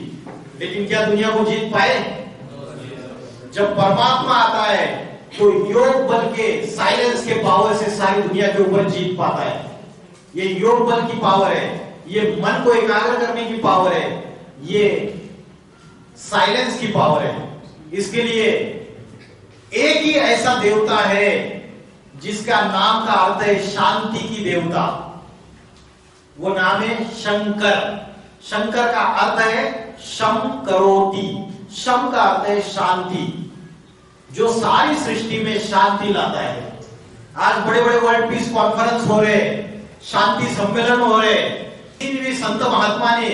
लेकिन क्या दुनिया को जीत पाए? जब परमात्मा आता है तो योग बल के, साइलेंस के पावर से सारी दुनिया के ऊपर जीत पाता है। ये योग बल की पावर है, ये मन को एकाग्र करने की पावर है, ये साइलेंस की पावर है। इसके लिए एक ही ऐसा देवता है जिसका नाम का अर्थ है शांति की देवता, वो नाम है शंकर। शंकर का अर्थ है शम करोति, शम का अर्थ है शांति, जो सारी सृष्टि में शांति लाता है। आज बड़े बड़े वर्ल्ड पीस कॉन्फ्रेंस हो रहे, शांति सम्मेलन हो रहे, किसी भी संत महात्मा ने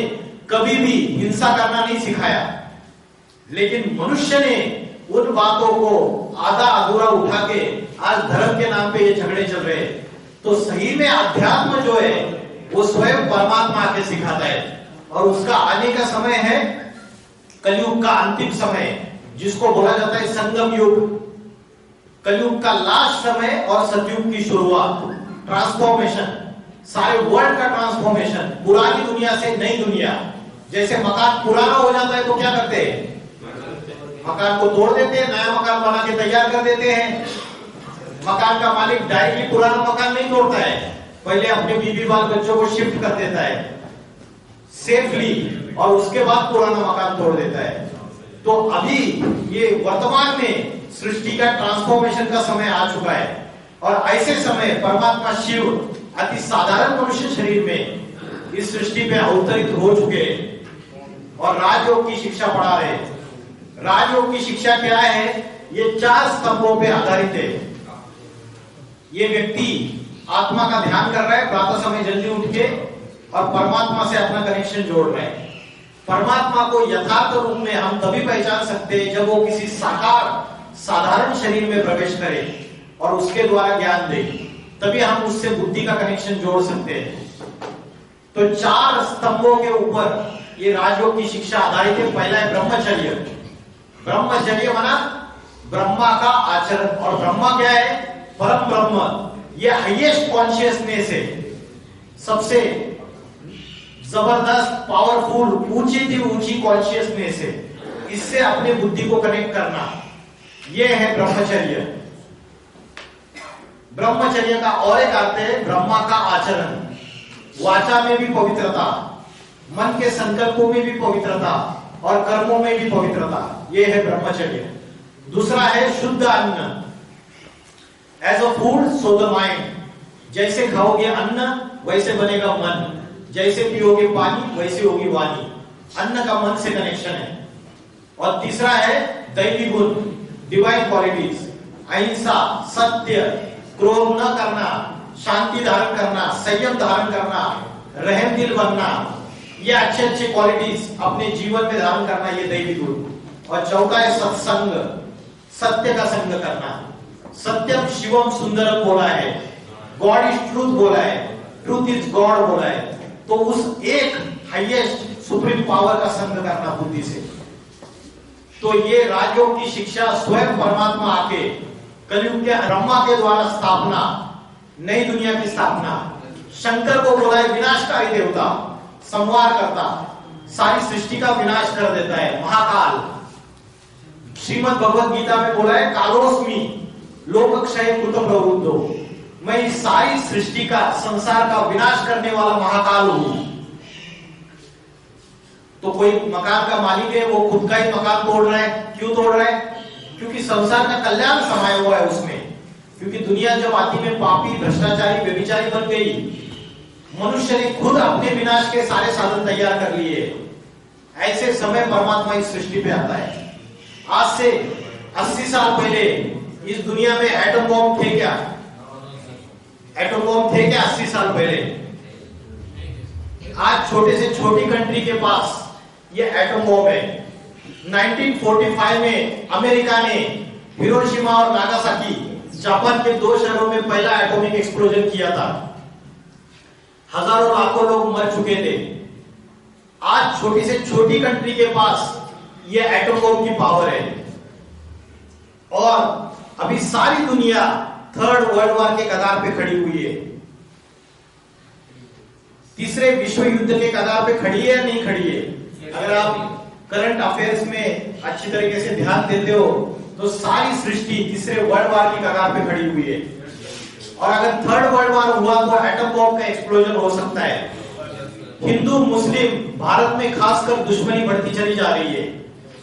कभी भी हिंसा करना नहीं सिखाया, लेकिन मनुष्य ने उन बातों को आधा अधूरा उठा के आज धर्म के नाम पे ये झगड़े चल रहे। तो सही में अध्यात्म जो है वो स्वयं परमात्मा आके सिखाता है, और उसका आने का समय है कलयुग का अंतिम समय, जिसको बोला जाता है संगम युग। कलयुग का लास्ट समय और सतयुग की शुरुआत, ट्रांसफॉर्मेशन, सारे वर्ल्ड का ट्रांसफॉर्मेशन, पुरानी दुनिया से नई दुनिया। जैसे मकान पुराना हो जाता है तो क्या करते हैं? मकान को तोड़ देते हैं, नया मकान बना के तैयार कर देते हैं। मकान का मालिक डायरेक्टली पुराना मकान नहीं तोड़ता है, पहले अपने बीवी बाल बच्चों को शिफ्ट कर देता है सेफली, और उसके बाद पुराना मकान तोड़ देता है। तो अभी ये वर्तमान में सृष्टि का ट्रांसफॉर्मेशन का समय आ चुका है, और ऐसे समय परमात्मा शिव अति साधारण मनुष्य शरीर में इस सृष्टि पे अवतरित हो चुके और राजयोग की शिक्षा पढ़ा रहे। राजयोग की शिक्षा क्या है? ये 4 स्तंभों पे आधारित है। ये व्यक्ति आत्मा का ध्यान कर रहा है प्रातः समय जल्दी उठ के, और परमात्मा से अपना कनेक्शन जोड़ रहा है। परमात्मा को यथार्थ रूप में हम तभी पहचान सकते हैं जब वो किसी साकार साधारण शरीर में प्रवेश करे और उसके द्वारा ज्ञान दे, तभी हम उससे बुद्धि का कनेक्शन जोड़ सकते हैं। तो 4 स्तंभों के ऊपर ये राजयोग की शिक्षा आधारित है। पहला है ब्रह्मचर्य। ब्रह्मचर्य माना ब्रह्मा का आचरण, और ब्रह्मा क्या है? परम ब्रह्म, ये हाईएस्ट कॉन्शियसनेस है, सबसे जबरदस्त पावरफुल ऊंची कॉन्शियसनेस है। इससे अपने बुद्धि को कनेक्ट करना, यह है ब्रह्मचर्य। ब्रह्मचर्य का और एक अर्थ है ब्रह्मा का आचरण, वाचा में भी पवित्रता, मन के संकल्पों में भी पवित्रता और कर्मों में भी पवित्रता, यह है ब्रह्मचर्य। दूसरा है शुद्ध अन्न, as a food so the mind. जैसे खाओगे अन्न वैसे बनेगा मन, जैसे पियोगे पानी वैसे होगी वाणी। अन्न का मन से कनेक्शन है। और तीसरा है दैवी गुण, डिवाइन क्वालिटीज, अहिंसा, सत्य, क्रोध न करना, शांति धारण करना, संयम धारण करना, रहम दिल बनना, ये अच्छे क्वालिटीज अपने जीवन में धारण करना, ये दैवी गुण। और चौथा है सत्संग, सत्य का संग करना। सत्यम शिवम सुंदरम बोला है, गॉड इज ट्रूथ बोला है, ट्रूथ इज गॉड बोला है। तो उस एक हाईएस्ट सुप्रीम पावर का संग करना बुद्धि से। तो ये राजयोग की शिक्षा स्वयं परमात्मा आके कलयुग के ब्रह्मा के द्वारा स्थापना, नई दुनिया की स्थापना। शंकर को बोला है विनाशकारी देवता, संहार करता, सारी सृष्टि का विनाश कर देता है, महाकाल। श्रीमद् भगवद गीता में बोला है कालोस्मि लोकक्षय कृत प्रवृद्धो, मैं इस सारी सृष्टि का, संसार का विनाश करने वाला महाकाल हूं। तो कोई मकान का मालिक है, वो खुद का ही मकान तोड़ रहा है। क्यों तोड़ रहा है? क्योंकि संसार का कल्याण समाया हुआ है उसमें। क्योंकि दुनिया जब आती में पापी, भ्रष्टाचारी, व्यभिचारी बन गई, मनुष्य ने खुद अपने विनाश के सारे साधन तैयार कर लिए। ऐसे समय परमात्मा इस सृष्टि पे आता है आज से 80 साल पहले इस दुनिया में एटम बॉम्ब थे क्या? एटम बॉम्ब थे क्या 80 साल पहले? आज छोटे से छोटी कंट्री के पास ये एटम बॉम्ब है। 1945 में अमेरिका ने हिरोशिमा और नागासाकी जापान के 2 शहरों में पहला एटॉमिक एक्सप्लोजन किया था। हजारों लाखों लोग मर चुके थे। आज छोटी से छोटी कंट्री के पास ये एटम बॉम्ब की पावर है और अभी सारी दुनिया 3rd वर्ल्ड वॉर के कगार पे खड़ी हुई है। तीसरे विश्व युद्ध के कगार पे खड़ी है या नहीं खड़ी है? अगर आप करंट अफेयर्स में अच्छी तरीके से ध्यान देते हो तो सारी सृष्टि तीसरे वर्ल्ड वॉर की कगार पे खड़ी हुई है। और अगर 3rd वर्ल्ड वॉर हुआ तो एटम बॉम्ब का एक्सप्लोजन हो सकता है। हिंदू मुस्लिम भारत में खासकर दुश्मनी बढ़ती चली जा रही है।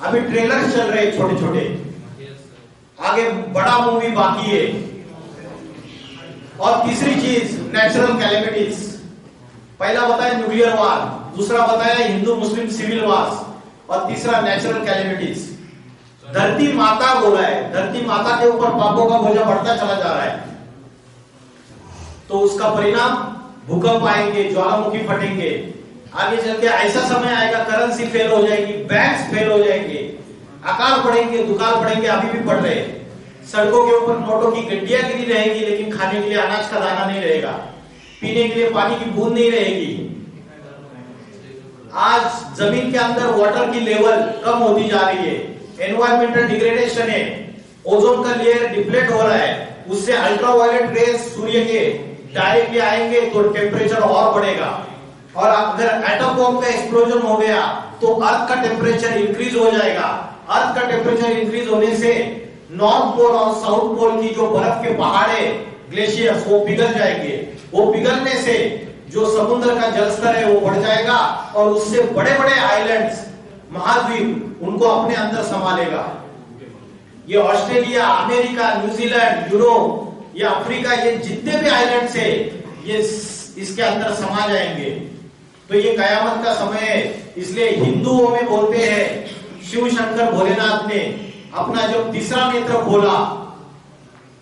अभी ट्रेलर चल रहे छोटे छोटे, आगे बड़ा मूवी बाकी है। और तीसरी चीज नेचुरल कैलेमिटीज। पहला बताया न्यूक्लियर वार, दूसरा बताया हिंदू मुस्लिम सिविल वार्स और तीसरा नेचुरल कैलेमिटीज। धरती माता बोला है, धरती माता के ऊपर पापों का बोझा बढ़ता चला जा रहा है तो उसका परिणाम भूकंप आएंगे, ज्वालामुखी फटेंगे। आगे चल के ऐसा समय आएगा करेंसी फेल हो जाएगी, बैंक्स फेल हो जाएंगे, अकाल पड़ेंगे, दुकाल पड़ेंगे, अभी भी पड़ रहे। सड़कों के ऊपर नोटों की गड्डियां गिरी रहेगी लेकिन खाने के लिए अनाज का दाना नहीं रहेगा, पीने के लिए पानी की बूंद नहीं रहेगी। आज जमीन के अंदर वाटर की लेवल कम होती जा रही है, एनवायरमेंटल डिग्रेडेशन है, ओजोन का लेयर डिप्लेट हो रहा है, उससे अल्ट्रावायलेट रेज सूर्य के डायरेक्टली आएंगे तो टेम्परेचर और बढ़ेगा। और अगर एटम बॉम्ब का एक्सप्लोजन हो गया तो अर्थ का टेम्परेचर इंक्रीज हो जाएगा। अर्थ का टेम्परेचर इंक्रीज होने से नॉर्थ पोल और साउथ पोल की जो बर्फ के पहाड़ है, ग्लेशियर्स, वो पिघल जाएंगे। वो पिघलने से जो समुद्र का जलस्तर है वो बढ़ जाएगा और उससे बड़े बड़े आइलैंड्स, महाद्वीप, उनको अपने अंदर संभालेगा। ये ऑस्ट्रेलिया, अमेरिका, न्यूजीलैंड, यूरोप, ये अफ्रीका, ये जितने भी आइलैंड्स है ये इसके अंदर समा जाएंगे। तो ये कयामत का समय है। इसलिए हिंदुओं में बोलते हैं शिव शंकर भोलेनाथ ने अपना जब तीसरा नेत्र खोला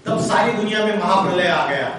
तब सारी दुनिया में महाप्रलय आ गया।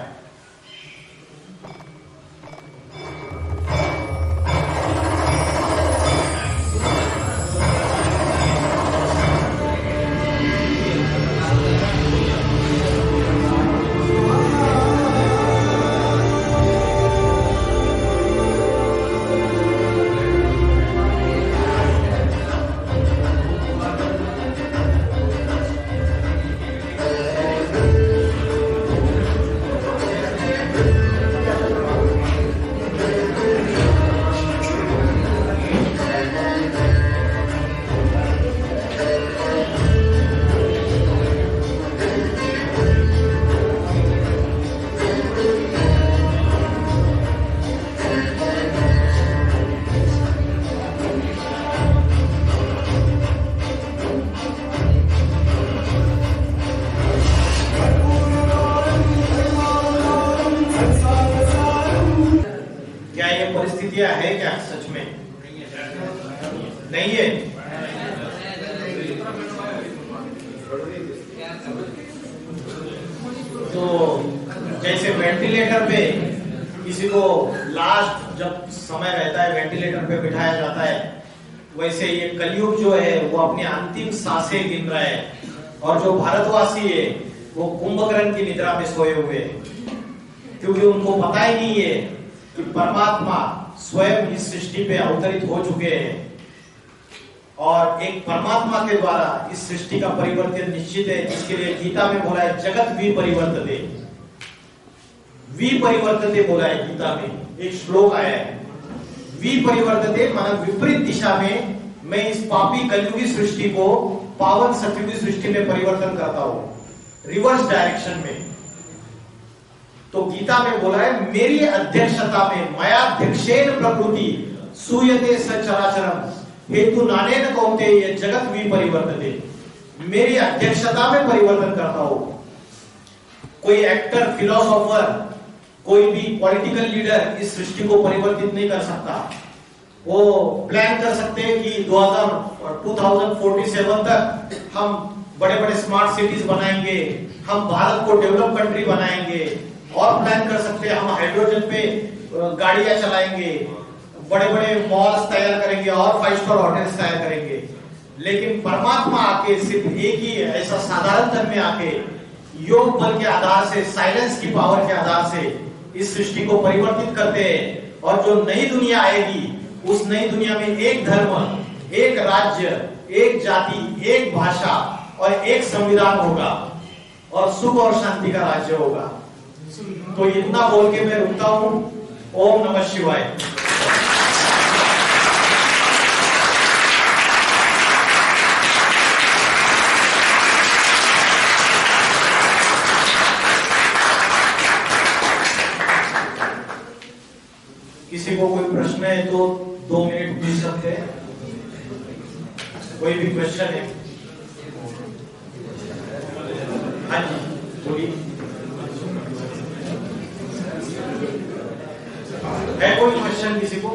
परिस्थितियां है क्या सच में? नहीं है। तो जैसे वेंटिलेटर पे किसी को लास्ट जब समय रहता है वेंटिलेटर पे बिठाया जाता है, वैसे ये कलयुग जो है वो अपनी अंतिम सांसें गिन रहा है और जो भारतवासी है वो कुंभकर्ण की निद्रा में सोए हुए हैं, क्योंकि उनको पता ही नहीं है कि परमात्मा स्वयं इस सृष्टि पे अवतरित हो चुके हैं और एक परमात्मा के द्वारा इस सृष्टि का परिवर्तन निश्चित है, जिसके लिए गीता में बोला है जगत विपरिवर्तते। विपरिवर्तते बोला है गीता में, एक श्लोक आया है। विपरिवर्तते माना विपरीत दिशा में मैं इस पापी कलयुगी सृष्टि को पावन सतयुगी सृष्टि में परिवर्तन करता हूं, रिवर्स डायरेक्शन में। तो गीता में बोला है मेरी अध्यक्षता में मयाध्यक्षेन प्रकृति सूयते सचराचरम हेतु नानेन कौन्ते ये जगत विपरिवर्तते। मेरी अध्यक्षता में परिवर्तन करता हूं। कोई एक्टर, फिलोसोफर, कोई भी पॉलिटिकल लीडर इस सृष्टि को परिवर्तित नहीं कर सकता। वो प्लान कर सकते हैं कि 2047 तक हम बड़े बड़े स्मार्ट सिटीज बनाएंगे, हम भारत को डेवलप कंट्री बनाएंगे, और प्लान कर सकते हैं हम हाइड्रोजन पे गाड़ियां चलाएंगे, बड़े बड़े मॉल्स तैयार करेंगे और 5 स्टार होटल्स तैयार करेंगे। लेकिन परमात्मा आके सिर्फ एक ही ऐसा साधारण धर्म में आके योग बल के आधार से, साइलेंस की पावर के आधार से इस सृष्टि को परिवर्तित करते हैं। और जो नई दुनिया आएगी, उस नई दुनिया में एक धर्म, एक राज्य, एक जाति, एक भाषा और एक संविधान होगा और सुख और शांति का राज्य होगा। तो इतना बोल के मैं रुकता हूं। ओम नमः शिवाय। किसी को कोई प्रश्न है तो 2 मिनट पूछ सकते हैं। कोई भी क्वेश्चन है? हाँ जी बोलिए। है कोई क्वेश्चन किसी को?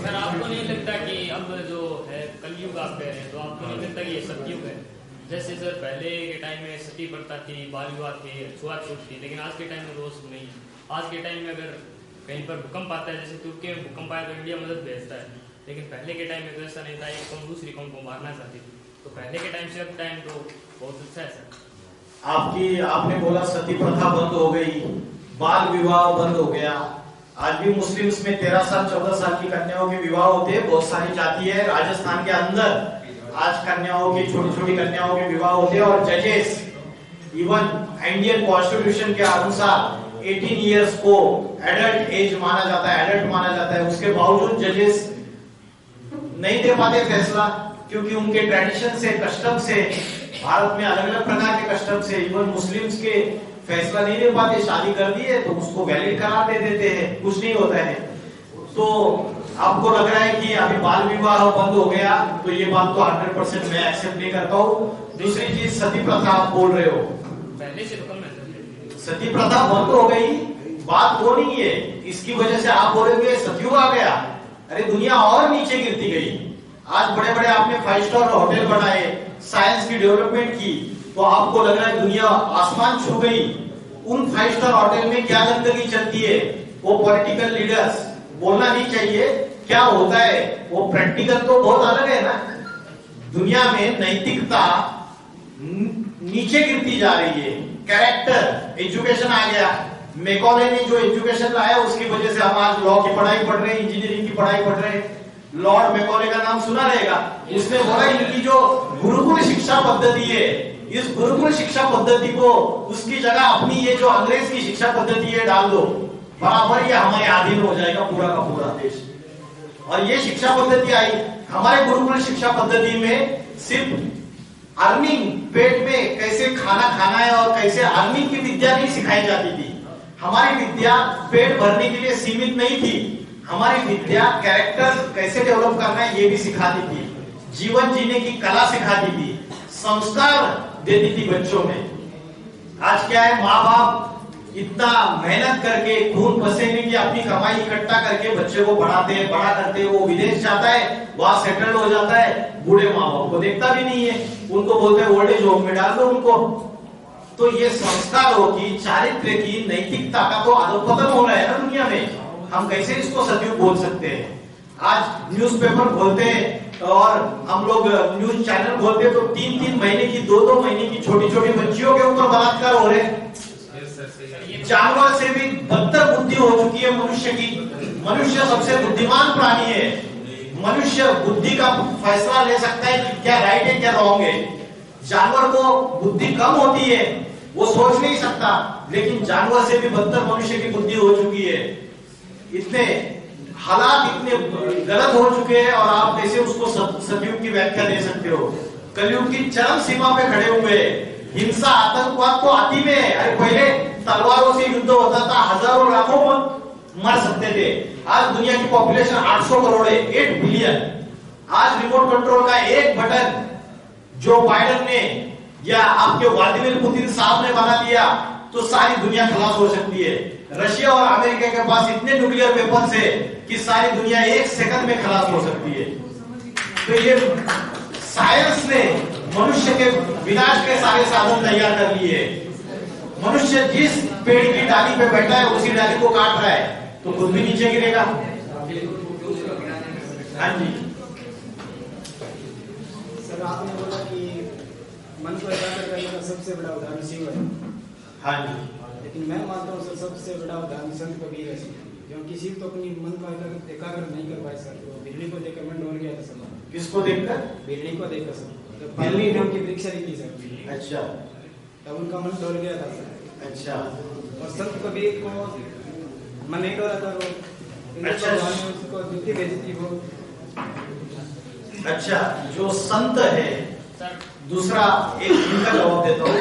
सर आपको नहीं लगता कि अब जो है कलयुग आप कह रहे हैं, तो आपको नहीं लगता कि ये सतयुग है? जैसे सर पहले के टाइम में सती प्रथा थी, बाल विवाह थे, छुआछूत थी, लेकिन आज के टाइम में वो सब नहीं। आज के टाइम में अगर कहीं पर भूकंप आता है, जैसे तुर्की में भूकंप आया तो इंडिया मदद भेजता है, लेकिन पहले के टाइम में तो ऐसा नहीं था। एक कौम दूसरी कौम को मारना चाहती थी। तो पहले के टाइम से अब टाइम तो बहुत अच्छा है सर। आपने बोला सती प्रथा बंद हो गई, बाल विवाह बंद हो गया। आज भी मुस्लिम्स में 13 साल 14 साल की कन्याओं के विवाह होते हैं। बहुत सारी जाति है राजस्थान के अंदर आज कन्याओं की, छोटी छोटी कन्याओं के विवाह होते हैं। और जजेस, इवन इंडियन कॉन्स्टिट्यूशन के अनुसार 18 इयर्स को एडल्ट एज माना जाता है, एडल्ट माना जाता है। उसके बावजूद जजेस नहीं दे पाते फैसला, क्योंकि उनके ट्रेडिशन से, कस्टम से, भारत में अलग अलग प्रकार के कस्टम से इवन मुस्लिम्स के फैसला नहीं दे पाते। शादी कर दी है तो उसको वैलिड करार दे देते हैं, कुछ नहीं होता है। तो आपको लग रहा है कि अभी बाल विवाह बंद हो गया, तो ये बात तो 100% मैं एक्सेप्ट नहीं करता हूँ। दूसरी चीज, सती प्रथा आप बोल रहे हो, पहले से तो कम है। सती प्रथा बंद हो गई, बात वो नहीं है। इसकी वजह से आप बोलेंगे सतयुग आ गया। अरे दुनिया और नीचे गिरती गई। आज बड़े बड़े आपने 5 स्टार होटल बनाए, साइंस की डेवलपमेंट की, तो आपको लग रहा है दुनिया आसमान छू गई। उन 5 स्टार होटल में क्या गंदगी चलती है, वो पॉलिटिकल लीडर्स बोलना नहीं चाहिए क्या होता है। वो प्रैक्टिकल तो बहुत अलग है ना। दुनिया में नैतिकता नीचे गिरती जा रही है। कैरेक्टर, एजुकेशन आ गया। मैकॉले ने जो एजुकेशन लाया उसकी वजह से हम आज लॉ की पढ़ाई पढ़ रहे हैं, इंजीनियरिंग की पढ़ाई पढ़ रहे हैं। लॉर्ड मैकॉले का नाम सुना रहेगा। उसने बोला इनकी जो गुरुकुल शिक्षा पद्धति है, इस गुरुकुल शिक्षा पद्धति को उसकी जगह अपनी ये जो अंग्रेज की शिक्षा पद्धति है डाल दो, बराबर ये हमारे अधीन हो जाएगा पूरा का पूरा देश। और ये शिक्षा पद्धति आई। हमारे गुरुकुल शिक्षा पद्धति में सिर्फ अर्निंग, पेट में कैसे खाना खाना है और कैसे अर्निंग की विद्या नहीं सिखाई जाती थी। हमारी विद्या पेट भरने के लिए सीमित नहीं थी। हमारी विद्या कैरेक्टर कैसे डेवलप करना है ये भी सिखाती थी, जीवन जीने की कला सिखाती थी, संस्कार देती थी बच्चों में। आज क्या है, माँ बाप इतना मेहनत करके, खून पसीने की अपनी कमाई इकट्ठा करके बच्चे को पढ़ाते हैं, बड़ा करते हैं। वो विदेश जाता है, वहां सेटल हो जाता है, बूढ़े माँ बाप को देखता भी नहीं है, उनको बोलते हैं ओल्ड एज होम में डाल दो उनको। तो ये संस्कारों की, चारित्र्य की, नैतिकता का तो अधोपतन हो रहा है ना दुनिया में। हम कैसे इसको सतयुग बोल सकते हैं? आज न्यूज़पेपर खोलते हैं और हम लोग न्यूज चैनल खोलते हैं तो 3-3 महीने की, 2-2 महीने की छोटी छोटी बच्चियों के ऊपर बलात्कार हो रहे हैं। जानवर से भी बदतर बुद्धि हो चुकी है मनुष्य की। मनुष्य सबसे बुद्धिमान प्राणी है। मनुष्य बुद्धि का फैसला ले सकता है कि क्या राइट है क्या रॉन्ग है। जानवर को बुद्धि कम होती है, वो सोच नहीं सकता, लेकिन जानवर से भी बदतर मनुष्य की बुद्धि हो चुकी है। इतने हालात इतने गलत हो चुके हैं और आप कैसे उसको सतयुग की व्याख्या दे सकते हो? कलयुग की चरम सीमा पे खड़े हुए। हिंसा, आतंकवाद तो अति में है। अरे पहले तलवारों से युद्ध होता था, हजारों लाखों मर सकते थे। आज दुनिया की पॉपुलेशन 800 करोड़ है, 8 बिलियन। आज रिमोट कंट्रोल का एक बटन जो बाइडेन ने या आपके व्लादिमीर पुतिन साहब ने बना दिया तो सारी दुनिया खलास हो सकती है। रशिया और अमेरिका के पास इतने न्यूक्लियर वेपन्स है कि सारी दुनिया 1 सेकंड में खलास हो सकती है। तो ये साइंस ने मनुष्य के विनाश के सारे साधन तैयार कर लिए। मनुष्य जिस पेड़ की डाली पे बैठा है उसी डाली को काट रहा है तो खुद भी नीचे गिरेगा। हाँ जी सर, आपने बोला कि मन को एकाग्र करने का सबसे बड़ा उदाहरण शिव है। हाँ जी, लेकिन मैं मानता हूँ सर सबसे बड़ा उदाहरण संत कबीर है, क्योंकि शिव तो अपनी मन को एकाग्र नहीं कर पाए सर। तो बिजली को देखकर मन डोल गया था सर। किसको देखकर? बिजली को देखकर सर, जब बिजली बिजली को? उनकी वृक्ष थी सर, अच्छा तब उनका मन डोल गया था सर। अच्छा और संत कबीर को मन नहीं डोला था, वो अच्छा। उसको दुखी भेजी थी वो। अच्छा, जो संत है, सर दूसरा एक इनका जवाब देता हूँ।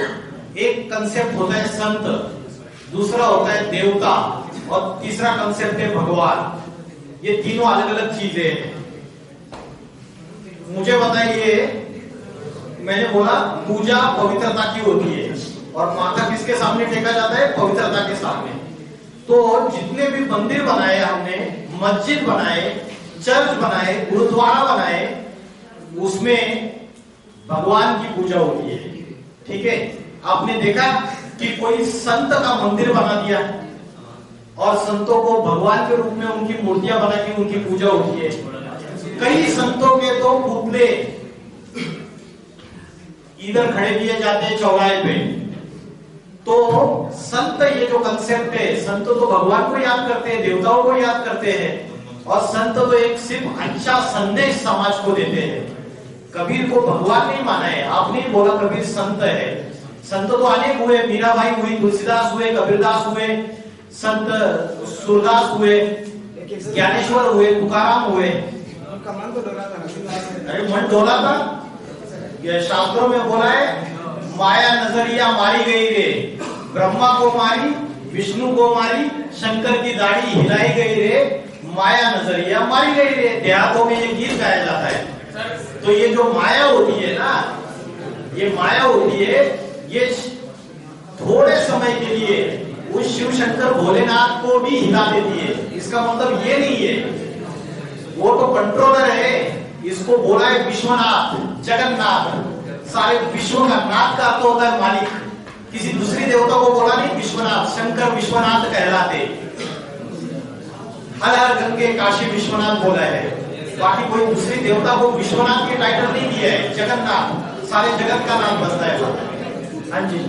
एक कंसेप्ट होता है संत, दूसरा होता है देवता और तीसरा कंसेप्ट है भगवान। ये तीनों अलग अलग चीजें हैं। मुझे बताइए, मैंने बोला पूजा पवित्रता की होती है और माथा किसके सामने टेका जाता है? पवित्रता के सामने। तो जितने भी मंदिर बनाए हमने, मस्जिद बनाए, चर्च बनाए, गुरुद्वारा बनाए, उसमें भगवान की पूजा होती है। ठीक है, आपने देखा कि कोई संत का मंदिर बना दिया और संतों को भगवान के रूप में उनकी मूर्तियां बना के उनकी पूजा होती है। कई संतों के तो पुतले इधर खड़े किए जाते हैं चौराहे पे। तो संत, ये जो कंसेप्ट है, संत तो भगवान को याद करते हैं, देवताओं को याद करते हैं और संत तो एक सिर्फ अच्छा संदेश समाज को देते हैं। कबीर को भगवान नहीं माना है। आपने बोला कबीर संत है। संत तो अनेक हुए, मीराबाई हुई, तुलसीदास हुए, कबीरदास हुए, संत सूरदास हुए, ज्ञानेश्वर हुए, तुकाराम हुए। उनका मन तो डोला था ना। अरे मन डोला था। ये शास्त्रों में बोला है, माया नजरिया मारी गई रे, ब्रह्मा को मारी, विष्णु को मारी, शंकर की दाढ़ी हिलाई गई रे, माया नजरिया मारी गई रे। देहातों में ये गीत गाया जाता है। तो ये जो माया होती है ना, ये माया होती है, ये थोड़े समय के लिए उस शिव शंकर भोलेनाथ को भी हिला देती है। इसका मतलब ये नहीं है, वो तो कंट्रोलर है। इसको बोला है विश्वनाथ, जगन्नाथ, सारे विश्व का नाथ का अर्थ होता है मालिक। किसी दूसरी देवता को बोला नहीं विश्वनाथ, शंकर विश्वनाथ कहलाते। हर हर गंगे काशी विश्वनाथ बोला है। बाकी कोई दूसरी देवता को विश्वनाथ के टाइटल नहीं दिया है, जगन्नाथ, सारे जगत का नाम बसता है। हाँ जी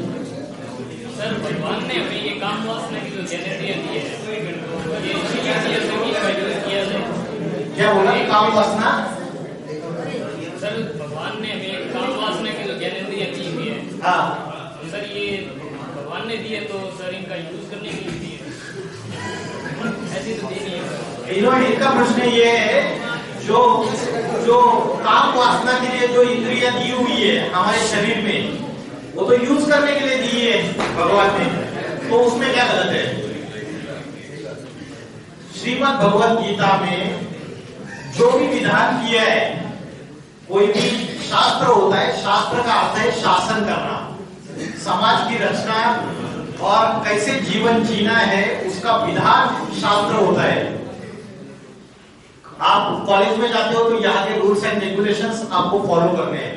सर, भगवान ने हमें ये काम वासना की जो जनरेटियां दी है, ये किया जाए। क्या बोला? काम वासना? सर, भगवान ने हमें काम वासना की जो जनरेटियां दी हुई है, हाँ सर ये भगवान ने दी है तो सर इनका यूज करने के लिए दी है, ऐसी तो दी नहीं है। इनका प्रश्न ये है, जो काम वासना के लिए जो इंद्रियां दी हुई है हमारे शरीर में, वो तो यूज करने के लिए दी है भगवान ने, तो उसमें क्या गलत है? श्रीमद् भगवद गीता में जो भी विधान किया है, कोई भी शास्त्र होता है, शास्त्र का अर्थ है शासन करना, समाज की रचना और कैसे जीवन जीना है उसका विधान शास्त्र होता है। आप कॉलेज में जाते हो तो यहाँ के रूल्स एंड रेगुलेशंस आपको फॉलो करने हैं।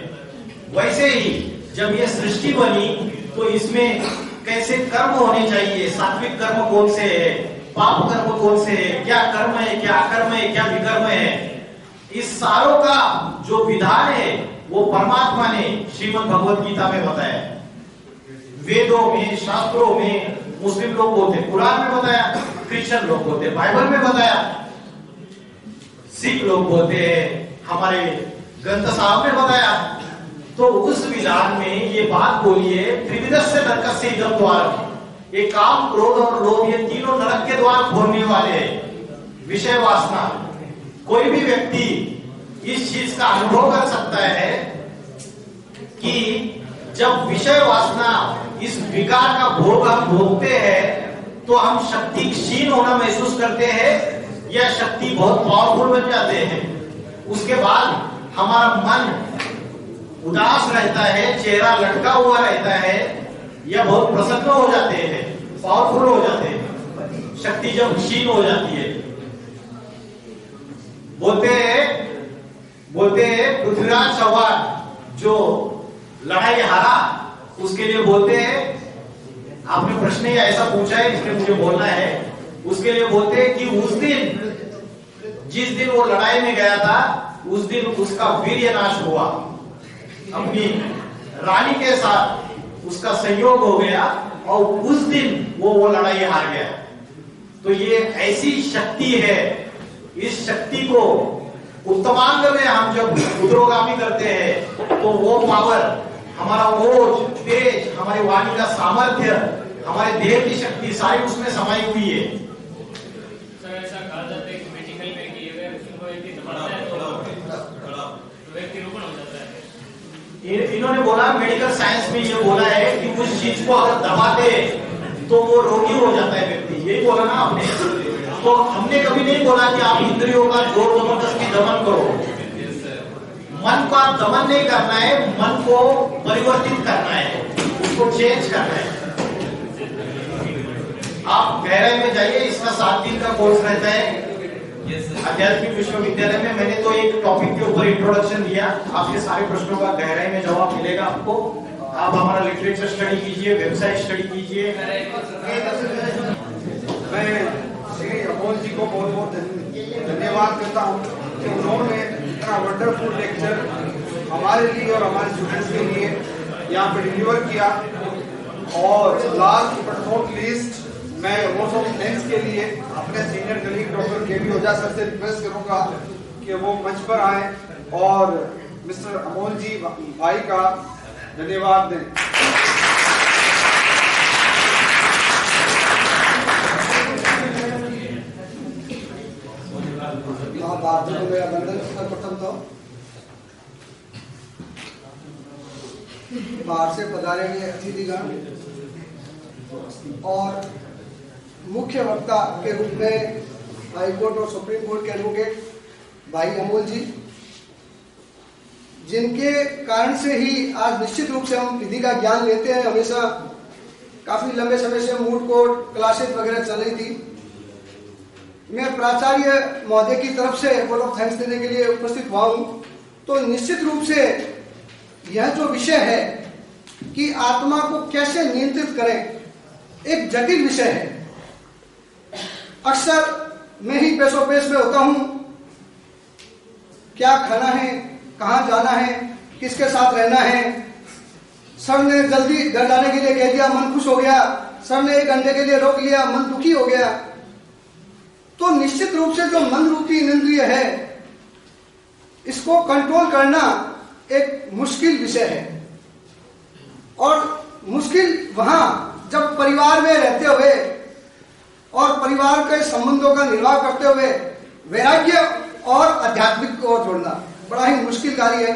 वैसे ही जब ये सृष्टि बनी तो इसमें कैसे कर्म होने चाहिए, सात्विक कर्म कौन से है, पाप कर्म कौन से है, क्या कर्म है, क्या अकर्म है, क्या विकर्म है, इस सारों का जो विधान है वो परमात्मा ने श्रीमद् भगवद गीता में बताया। वेदों में, शास्त्रों में मुस्लिम लोग बोलते, कुरान में बताया, क्रिश्चियन लोग बोलते, बाइबल में बताया, सिख लोग बोलते हैं, हमारे ग्रंथ साहब ने बताया। तो उस विधान में ये बात बोली है, त्रिविधस्य नरकस्य इदं द्वारम, ये काम, क्रोध और लोभ, ये तीनों नरक के द्वार खोलने वाले हैं। विषय वासना, कोई भी व्यक्ति इस चीज का अनुभव कर सकता है कि जब विषय वासना, इस विकार का भोग हम भोगते हैं तो हम शक्ति क्षीण होना महसूस करते हैं या शक्ति बहुत पावरफुल बन जाते हैं। उसके बाद हमारा मन उदास रहता है, चेहरा लटका हुआ रहता है या बहुत प्रसन्न हो जाते हैं, पावरफुल हो जाते हैं। शक्ति जब क्षीण हो जाती है बोलते हैं पृथ्वीराज चौहान जो लड़ाई हारा, उसके लिए बोलते हैं, आपने प्रश्न ही ऐसा पूछा है इसलिए मुझे बोलना है, उसके लिए बोलते हैं कि उस दिन, जिस दिन वो लड़ाई में गया था, उस दिन उसका वीर्य नाश हुआ, अपनी रानी के साथ उसका संयोग हो गया और उस दिन वो लड़ाई हार गया। तो ये ऐसी शक्ति है, इस शक्ति को उत्तमांग में हम जब उद्रोगामी करते हैं तो वो पावर, हमारा ओज, तेज, हमारी वाणी का सामर्थ्य, हमारे देह की शक्ति सारी उसमें समाई हुई है। सर ऐसा कहा जाता है कि मेडिकल में कि अगर उसको व्यक्ति दबाता है तो व्यक्ति रोपण हो जाता है। इन्होंने बोला, मेडिकल साइंस में ये बोला है कि उस चीज को अगर दबाते तो वो रोगी हो जाता है व्यक्ति, यही बोला ना आपने। तो हमने कभी नहीं बोला कि आप इंद्रियों का जोर जबरदस्ती दमन करो, मन का दमन नहीं करना है, मन को परिवर्तित करना है, उसको चेंज करना है। आप गहराई में जाइए, इसका 7 दिन का कोर्स रहता है आध्यात्मिक विश्वविद्यालय में। मैंने तो एक टॉपिक के ऊपर इंट्रोडक्शन दिया, आपके सारे प्रश्नों का गहराई में जवाब मिलेगा आपको। आप हमारा लिटरेचर स्टडी कीजिए, वेबसाइट स्टडी कीजिए। मैं श्री अमोल जी को बहुत बहुत धन्यवाद करता हूँ कि उन्होंने इतना वंडरफुल लेक्चर हमारे लिए और हमारे स्टूडेंट्स के लिए यहाँ पे डिलीवर किया। और लास्ट बट नॉट लीस्ट, मैं वोट ऑफ थैंक्स के लिए अपने सीनियर कलीग डॉक्टर के.वी. ओझा सर से रिक्वेस्ट करूंगा कि वो मंच पर आए और मिस्टर अमोल जी भाई का धन्यवाद दें। मेरा वंदन सर्वप्रथम तो बाहर से पधारे हुए अतिथिगण और मुख्य वक्ता के रूप में हाईकोर्ट और सुप्रीम कोर्ट के एडवोकेट भाई अमोल जी, जिनके कारण से ही आज निश्चित रूप से हम विधि का ज्ञान लेते हैं। हमेशा काफी लंबे समय से मूड कोर्ट क्लासेस वगैरह चल रही थी। मैं प्राचार्य महोदय की तरफ से वोट ऑफ थैंक्स देने के लिए उपस्थित हुआ हूं। तो निश्चित रूप से यह जो विषय है कि आत्मा को कैसे नियंत्रित करें, एक जटिल विषय है। अक्सर मैं ही पेशो पेश में होता हूं, क्या खाना है, कहां जाना है, किसके साथ रहना है। सर ने जल्दी घर जाने के लिए कह दिया, मन खुश हो गया। सर ने 1 घंटे के लिए रोक लिया, मन दुखी हो गया। तो निश्चित रूप से जो मन रूपी इंद्रिय है, इसको कंट्रोल करना एक मुश्किल विषय है। और मुश्किल वहां जब परिवार में रहते हुए और परिवार के संबंधों का निर्वाह करते हुए वैराग्य और आध्यात्मिक को जोड़ना बड़ा ही मुश्किल कार्य है।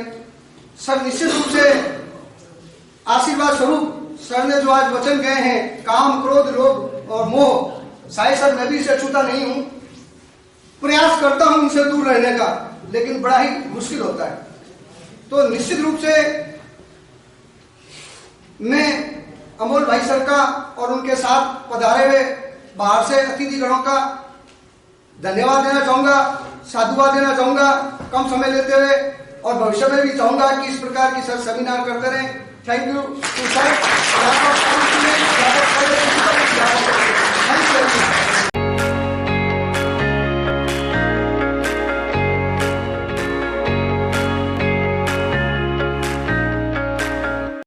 सर निश्चित रूप से आशीर्वाद स्वरूप सर ने जो आज वचन गए हैं, काम, क्रोध, लोभ और मोह, शायद सर मैं भी इसे छूता नहीं हूं, प्रयास करता हूं इनसे दूर रहने का, लेकिन बड़ा ही मुश्किल होता है। तो निश्चित रूप से मैं अमोल भाई सर का और उनके साथ पधारे हुए बाहर से अतिथिगणों का धन्यवाद देना चाहूंगा, साधुवाद देना चाहूंगा कम समय लेते हुए, और भविष्य में भी चाहूंगा कि इस प्रकार की सर सेमिनार करते रहें। Thank you sir.